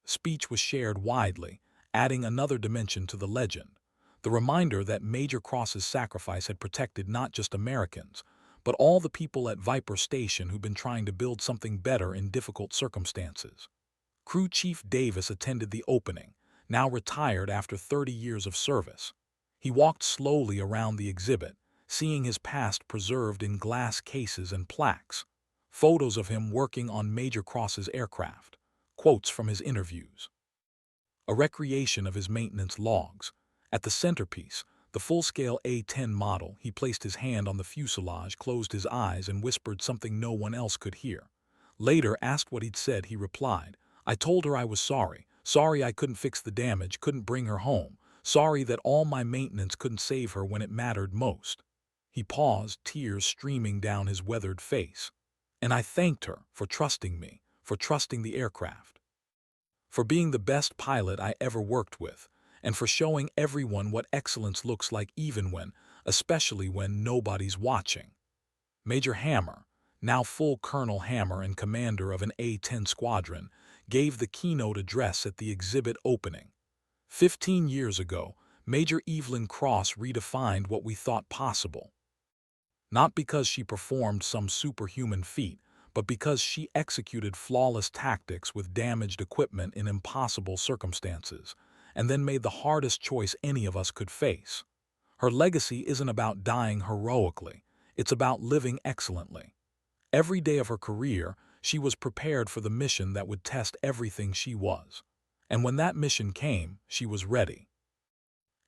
A: Speech was shared widely, adding another dimension to the legend. The reminder that Major Cross's sacrifice had protected not just Americans, but all the people at Viper Station who'd been trying to build something better in difficult circumstances. Crew Chief Davis attended the opening, now retired after 30 years of service. He walked slowly around the exhibit, seeing his past preserved in glass cases and plaques, photos of him working on Major Cross's aircraft, quotes from his interviews, a recreation of his maintenance logs. At the centerpiece, the full-scale A-10 model, he placed his hand on the fuselage, closed his eyes, and whispered something no one else could hear. Later, asked what he'd said, he replied, "I told her I was sorry. Sorry I couldn't fix the damage, couldn't bring her home. Sorry that all my maintenance couldn't save her when it mattered most." He paused, tears streaming down his weathered face. "And I thanked her for trusting me, for trusting the aircraft, for being the best pilot I ever worked with, and for showing everyone what excellence looks like especially when nobody's watching." Major Hammer, now full Colonel Hammer and commander of an A-10 squadron, gave the keynote address at the exhibit opening. 15 years ago, Major Evelyn Cross redefined what we thought possible. Not because she performed some superhuman feat, but because she executed flawless tactics with damaged equipment in impossible circumstances, and then made the hardest choice any of us could face. Her legacy isn't about dying heroically, it's about living excellently. Every day of her career, she was prepared for the mission that would test everything she was. And when that mission came, she was ready.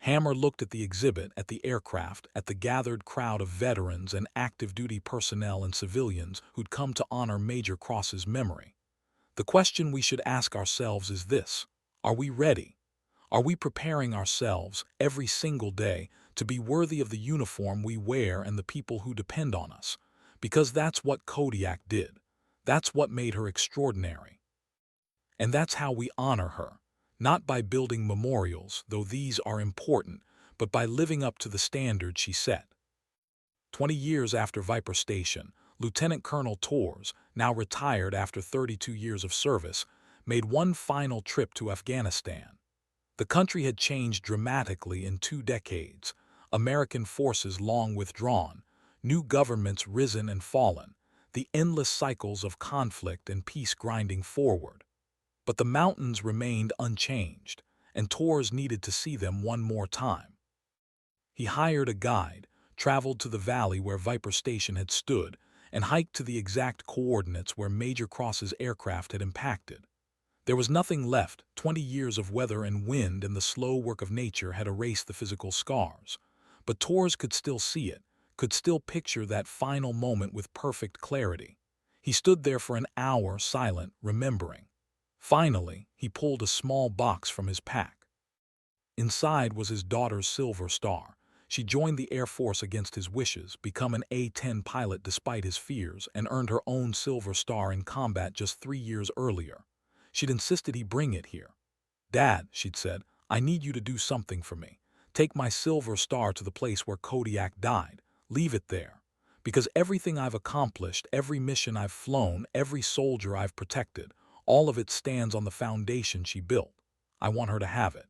A: Hammer looked at the exhibit, at the aircraft, at the gathered crowd of veterans and active-duty personnel and civilians who'd come to honor Major Cross's memory. The question we should ask ourselves is this: are we ready? Are we preparing ourselves, every single day, to be worthy of the uniform we wear and the people who depend on us? Because that's what Kodiak did. That's what made her extraordinary. And that's how we honor her. Not by building memorials, though these are important, but by living up to the standard she set. 20 years after Viper Station, Lieutenant Colonel Torres, now retired after 32 years of service, made one final trip to Afghanistan. The country had changed dramatically in 2 decades. American forces long withdrawn, new governments risen and fallen, the endless cycles of conflict and peace grinding forward. But the mountains remained unchanged, and Torres needed to see them one more time. He hired a guide, traveled to the valley where Viper Station had stood, and hiked to the exact coordinates where Major Cross's aircraft had impacted. There was nothing left. 20 years of weather and wind and the slow work of nature had erased the physical scars. But Torres could still see it, could still picture that final moment with perfect clarity. He stood there for an hour, silent, remembering. Finally, he pulled a small box from his pack. Inside was his daughter's silver star. She joined the Air Force against his wishes, become an A-10 pilot despite his fears, and earned her own silver star in combat just 3 years earlier. She'd insisted he bring it here. "Dad," she'd said, "I need you to do something for me. Take my silver star to the place where Kodiak died. Leave it there. Because everything I've accomplished, every mission I've flown, every soldier I've protected, all of it stands on the foundation she built. I want her to have it."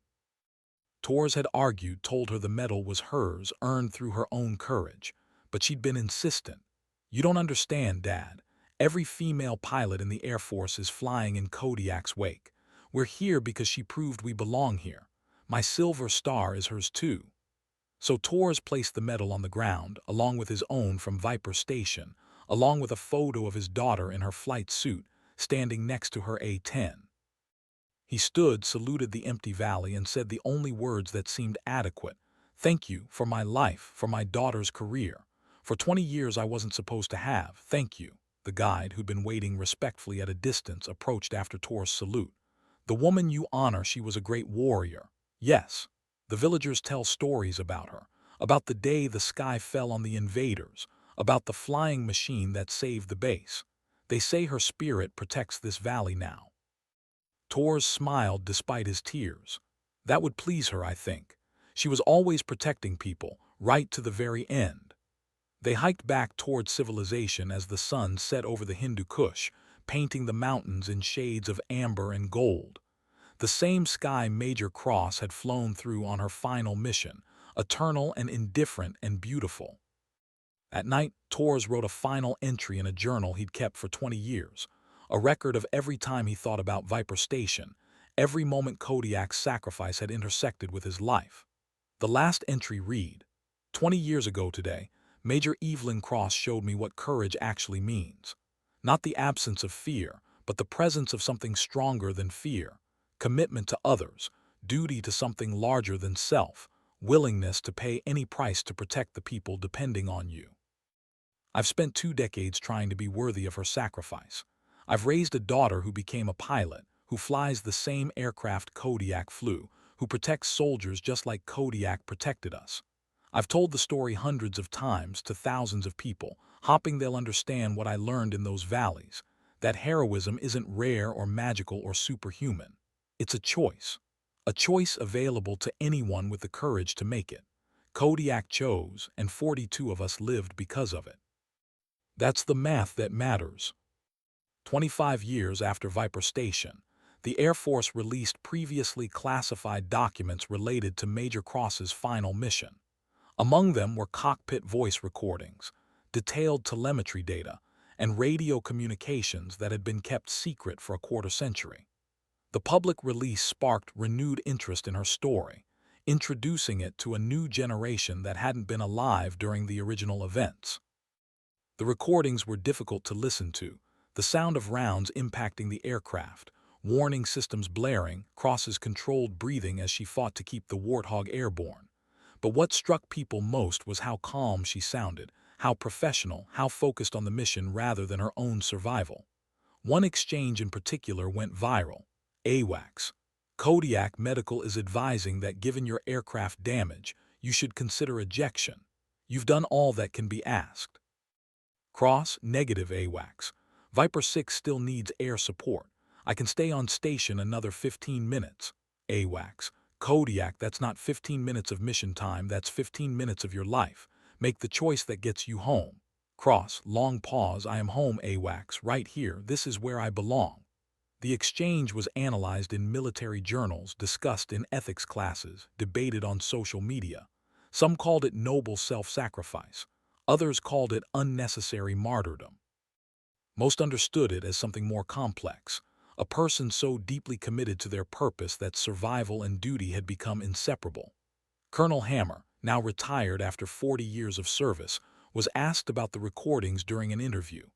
A: Torres had argued, told her the medal was hers, earned through her own courage. But she'd been insistent. "You don't understand, Dad. Every female pilot in the Air Force is flying in Kodiak's wake. We're here because she proved we belong here. My silver star is hers too." So Torres placed the medal on the ground, along with his own from Viper Station, along with a photo of his daughter in her flight suit, standing next to her A-10. He stood, saluted the empty valley, and said the only words that seemed adequate: "Thank you for my life, for my daughter's career. For 20 years I wasn't supposed to have. Thank you." The guide, who'd been waiting respectfully at a distance, approached after Torres' salute. "The woman you honor, she was a great warrior. Yes. The villagers tell stories about her, about the day the sky fell on the invaders, about the flying machine that saved the base. They say her spirit protects this valley now." Tors smiled despite his tears. That would please her, I think. She was always protecting people, right to the very end. They hiked back toward civilization as the sun set over the Hindu Kush, painting the mountains in shades of amber and gold. The same sky Major Cross had flown through on her final mission, eternal and indifferent and beautiful. At night, Tors wrote a final entry in a journal he'd kept for 20 years, a record of every time he thought about Viper Station, every moment Kodiak's sacrifice had intersected with his life. The last entry read, "20 years ago today, Major Evelyn Cross showed me what courage actually means. Not the absence of fear, but the presence of something stronger than fear, commitment to others, duty to something larger than self, willingness to pay any price to protect the people depending on you. I've spent 2 decades trying to be worthy of her sacrifice. I've raised a daughter who became a pilot, who flies the same aircraft Kodiak flew, who protects soldiers just like Kodiak protected us. I've told the story hundreds of times to thousands of people, hoping they'll understand what I learned in those valleys, that heroism isn't rare or magical or superhuman. It's a choice available to anyone with the courage to make it. Kodiak chose, and 42 of us lived because of it. That's the math that matters." 25 years after Viper Station, the Air Force released previously classified documents related to Major Cross's final mission. Among them were cockpit voice recordings, detailed telemetry data, and radio communications that had been kept secret for a quarter century. The public release sparked renewed interest in her story, introducing it to a new generation that hadn't been alive during the original events. The recordings were difficult to listen to, the sound of rounds impacting the aircraft, warning systems blaring, Cross's controlled breathing as she fought to keep the Warthog airborne. But what struck people most was how calm she sounded, how professional, how focused on the mission rather than her own survival. One exchange in particular went viral. "AWACS. Kodiak Medical is advising that given your aircraft damage, you should consider ejection. You've done all that can be asked." Cross, negative AWACS. Viper 6 still needs air support. I can stay on station another 15 minutes. AWACS. Kodiak, that's not 15 minutes of mission time, that's 15 minutes of your life. Make the choice that gets you home. Cross, long pause, I am home AWACS, right here, this is where I belong. The exchange was analyzed in military journals, discussed in ethics classes, debated on social media. Some called it noble self-sacrifice. Others called it unnecessary martyrdom. Most understood it as something more complex, a person so deeply committed to their purpose that survival and duty had become inseparable. Colonel Hammer, now retired after 40 years of service, was asked about the recordings during an interview.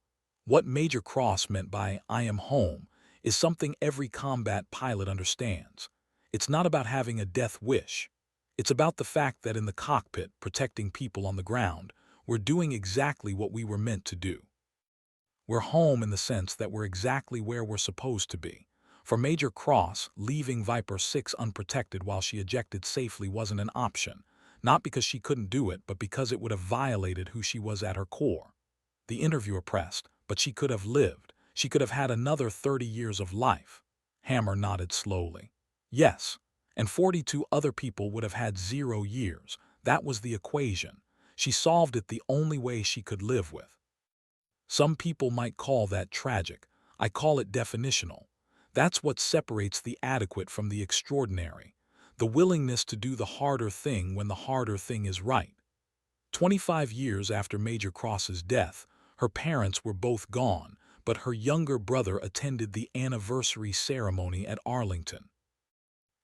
A: What Major Cross meant by "I am home" is something every combat pilot understands. It's not about having a death wish. It's about the fact that in the cockpit, protecting people on the ground, we're doing exactly what we were meant to do. We're home in the sense that we're exactly where we're supposed to be. For Major Cross, leaving Viper 6 unprotected while she ejected safely wasn't an option, not because she couldn't do it, but because it would have violated who she was at her core. The interviewer pressed, "But she could have lived. She could have had another 30 years of life." Hammer nodded slowly. "Yes, and 42 other people would have had 0 years. That was the equation. She solved it the only way she could live with." Some people might call that tragic. I call it definitional. That's what separates the adequate from the extraordinary. The willingness to do the harder thing when the harder thing is right. 25 years after Major Cross's death, her parents were both gone, but her younger brother attended the anniversary ceremony at Arlington.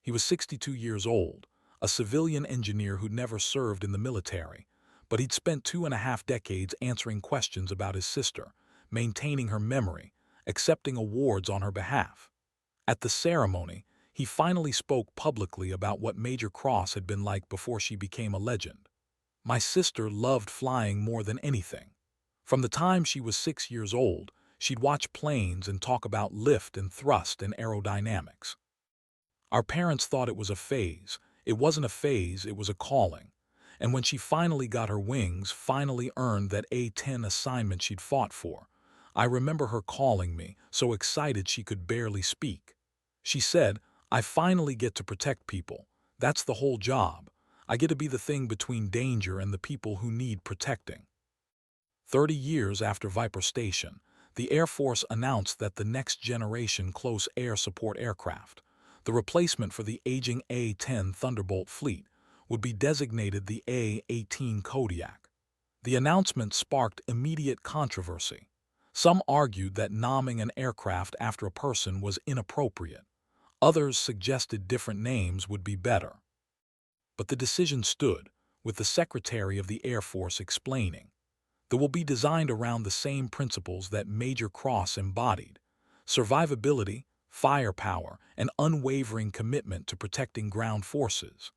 A: He was 62 years old, a civilian engineer who'd never served in the military, but he'd spent 2.5 decades answering questions about his sister, maintaining her memory, accepting awards on her behalf. At the ceremony, he finally spoke publicly about what Major Cross had been like before she became a legend. "My sister loved flying more than anything. From the time she was 6 years old, she'd watch planes and talk about lift and thrust and aerodynamics. Our parents thought it was a phase. It wasn't a phase, it was a calling. And when she finally got her wings, finally earned that A-10 assignment she'd fought for, I remember her calling me, so excited she could barely speak. She said, "I finally get to protect people. That's the whole job. I get to be the thing between danger and the people who need protecting." 30 years after Viper Station, the Air Force announced that the next generation close air support aircraft, the replacement for the aging A-10 Thunderbolt fleet, would be designated the A-18 Kodiak. The announcement sparked immediate controversy. Some argued that naming an aircraft after a person was inappropriate. Others suggested different names would be better. But the decision stood, with the Secretary of the Air Force explaining, "They will be designed around the same principles that Major Cross embodied: survivability, firepower, and unwavering commitment to protecting ground forces.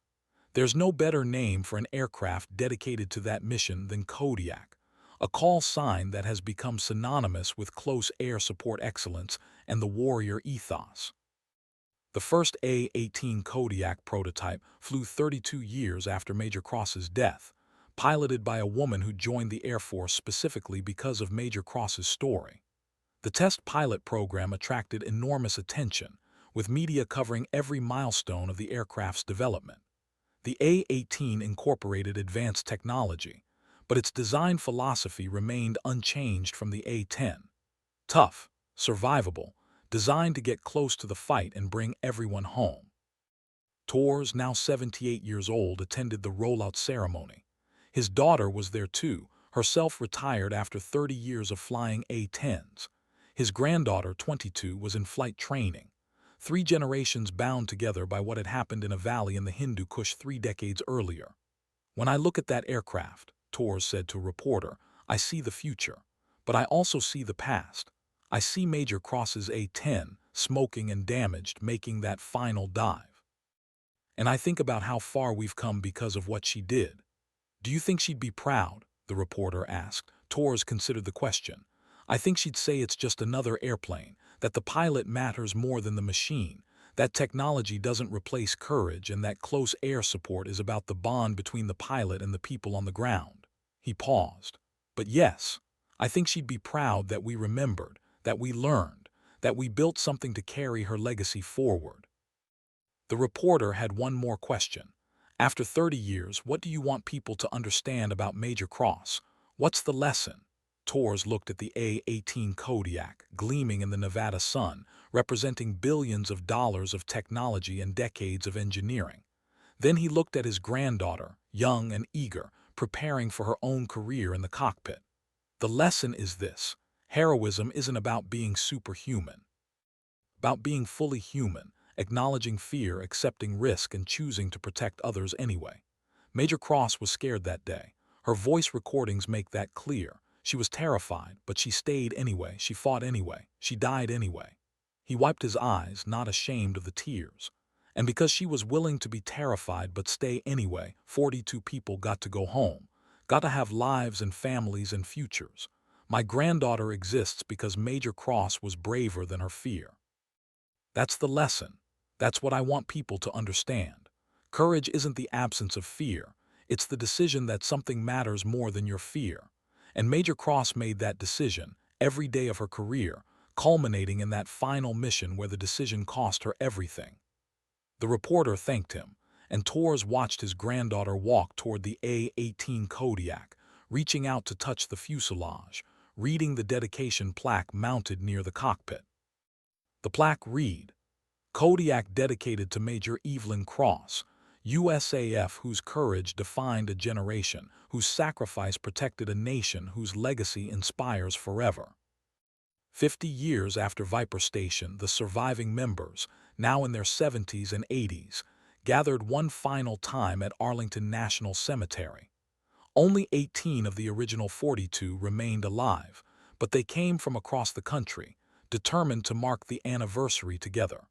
A: There's no better name for an aircraft dedicated to that mission than Kodiak, a call sign that has become synonymous with close air support excellence and the warrior ethos." The first A-18 Kodiak prototype flew 32 years after Major Cross's death, piloted by a woman who joined the Air Force specifically because of Major Cross's story. The test pilot program attracted enormous attention, with media covering every milestone of the aircraft's development. The A-18 incorporated advanced technology, but its design philosophy remained unchanged from the A-10. Tough, survivable, designed to get close to the fight and bring everyone home. Torres, now 78 years old, attended the rollout ceremony. His daughter was there too, herself retired after 30 years of flying A-10s. His granddaughter, 22, was in flight training. 3 generations bound together by what had happened in a valley in the Hindu Kush 3 decades earlier. "When I look at that aircraft," Torres said to a reporter, "I see the future. But I also see the past. I see Major Cross's A-10, smoking and damaged, making that final dive. And I think about how far we've come because of what she did." "Do you think she'd be proud?" the reporter asked. Torres considered the question. "I think she'd say it's just another airplane, that the pilot matters more than the machine, that technology doesn't replace courage, and that close air support is about the bond between the pilot and the people on the ground." He paused. "But yes, I think she'd be proud that we remembered, that we learned, that we built something to carry her legacy forward." The reporter had one more question. "After 30 years, what do you want people to understand about Major Cross? What's the lesson?" Torres looked at the A-18 Kodiak, gleaming in the Nevada sun, representing billions of dollars of technology and decades of engineering. Then he looked at his granddaughter, young and eager, preparing for her own career in the cockpit. "The lesson is this: heroism isn't about being superhuman. About being fully human, acknowledging fear, accepting risk, and choosing to protect others anyway." Major Cross was scared that day. Her voice recordings make that clear. She was terrified, but she stayed anyway, she fought anyway, she died anyway. He wiped his eyes, not ashamed of the tears. And because she was willing to be terrified but stay anyway, 42 people got to go home, got to have lives and families and futures. My granddaughter exists because Major Cross was braver than her fear. That's the lesson. That's what I want people to understand. Courage isn't the absence of fear. It's the decision that something matters more than your fear. And Major Cross made that decision every day of her career, culminating in that final mission where the decision cost her everything. The reporter thanked him, and Torres watched his granddaughter walk toward the A-18 Kodiak, reaching out to touch the fuselage, reading the dedication plaque mounted near the cockpit. The plaque read, "Kodiak dedicated to Major Evelyn Cross, USAF, whose courage defined a generation, whose sacrifice protected a nation, whose legacy inspires forever." 50 years after Viper Station, the surviving members, now in their 70s and 80s, gathered one final time at Arlington National Cemetery. Only 18 of the original 42 remained alive, but they came from across the country, determined to mark the anniversary together.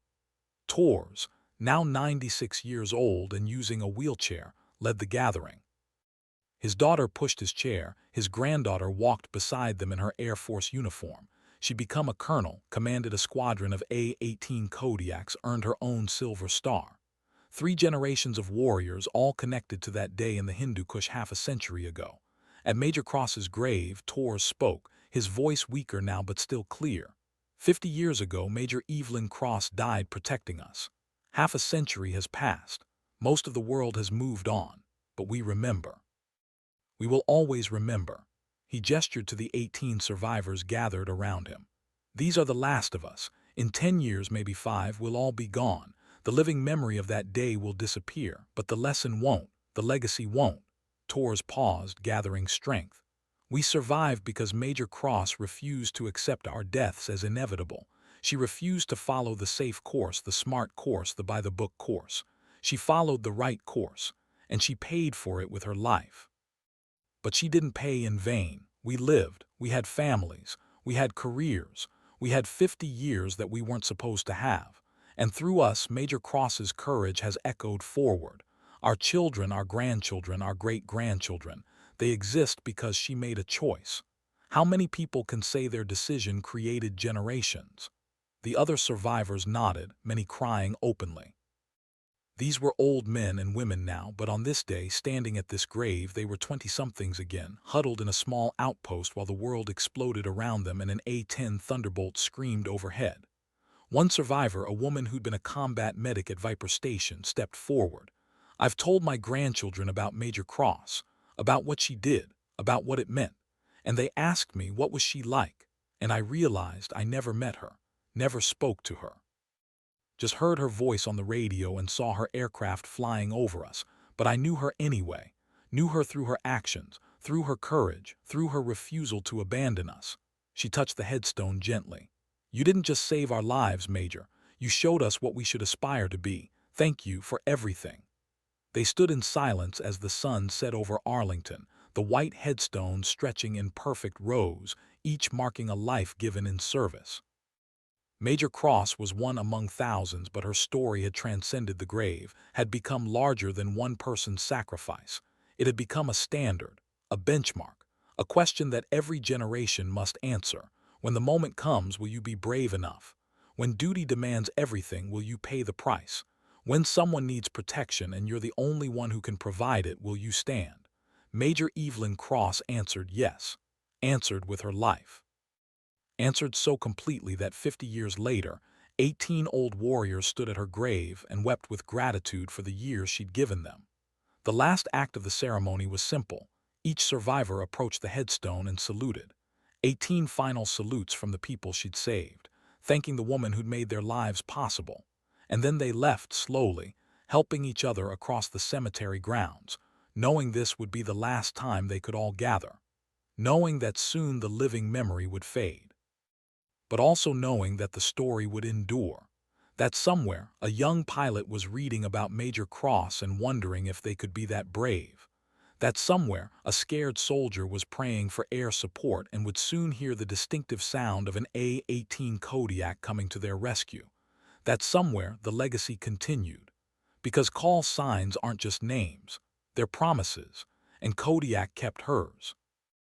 A: Torres, now 96 years old and using a wheelchair, led the gathering. His daughter pushed his chair, his granddaughter walked beside them in her Air Force uniform. She'd become a colonel, commanded a squadron of A-18 Kodiaks, earned her own Silver Star. 3 generations of warriors, all connected to that day in the Hindu Kush half a century ago. At Major Cross's grave, Torres spoke, his voice weaker now but still clear. 50 years ago, Major Evelyn Cross died protecting us. Half a century has passed. Most of the world has moved on, but we remember. We will always remember. He gestured to the 18 survivors gathered around him. These are the last of us. In 10 years, maybe 5, we'll all be gone. The living memory of that day will disappear, but the lesson won't. The legacy won't. Torres paused, gathering strength. We survived because Major Cross refused to accept our deaths as inevitable. She refused to follow the safe course, the smart course, the by-the-book course. She followed the right course, and she paid for it with her life. But she didn't pay in vain. We lived, we had families, we had careers, we had 50 years that we weren't supposed to have. And through us, Major Cross's courage has echoed forward. Our children, our grandchildren, our great-grandchildren, they exist because she made a choice. How many people can say their decision created generations? The other survivors nodded, many crying openly. These were old men and women now, but on this day, standing at this grave, they were 20-somethings again, huddled in a small outpost while the world exploded around them and an A-10 Thunderbolt screamed overhead. One survivor, a woman who'd been a combat medic at Viper Station, stepped forward. "I've told my grandchildren about Major Cross, about what she did, about what it meant, and they asked me what was she like, and I realized I never met her, never spoke to her. Just heard her voice on the radio and saw her aircraft flying over us, but I knew her anyway, knew her through her actions, through her courage, through her refusal to abandon us." She touched the headstone gently. "You didn't just save our lives, Major. You showed us what we should aspire to be. Thank you for everything." They stood in silence as the sun set over Arlington, the white headstones stretching in perfect rows, each marking a life given in service. Major Cross was one among thousands, but her story had transcended the grave, had become larger than one person's sacrifice. It had become a standard, a benchmark, a question that every generation must answer. When the moment comes, will you be brave enough? When duty demands everything, will you pay the price? When someone needs protection and you're the only one who can provide it, will you stand? Major Evelyn Cross answered yes, answered with her life. Answered so completely that 50 years later, 18 old warriors stood at her grave and wept with gratitude for the years she'd given them. The last act of the ceremony was simple. Each survivor approached the headstone and saluted. 18 final salutes from the people she'd saved, thanking the woman who'd made their lives possible. And then they left slowly, helping each other across the cemetery grounds, knowing this would be the last time they could all gather, knowing that soon the living memory would fade, but also knowing that the story would endure, that somewhere a young pilot was reading about Major Cross and wondering if they could be that brave, that somewhere a scared soldier was praying for air support and would soon hear the distinctive sound of an A-18 Kodiak coming to their rescue, that somewhere the legacy continued, because call signs aren't just names, they're promises, and Kodiak kept hers.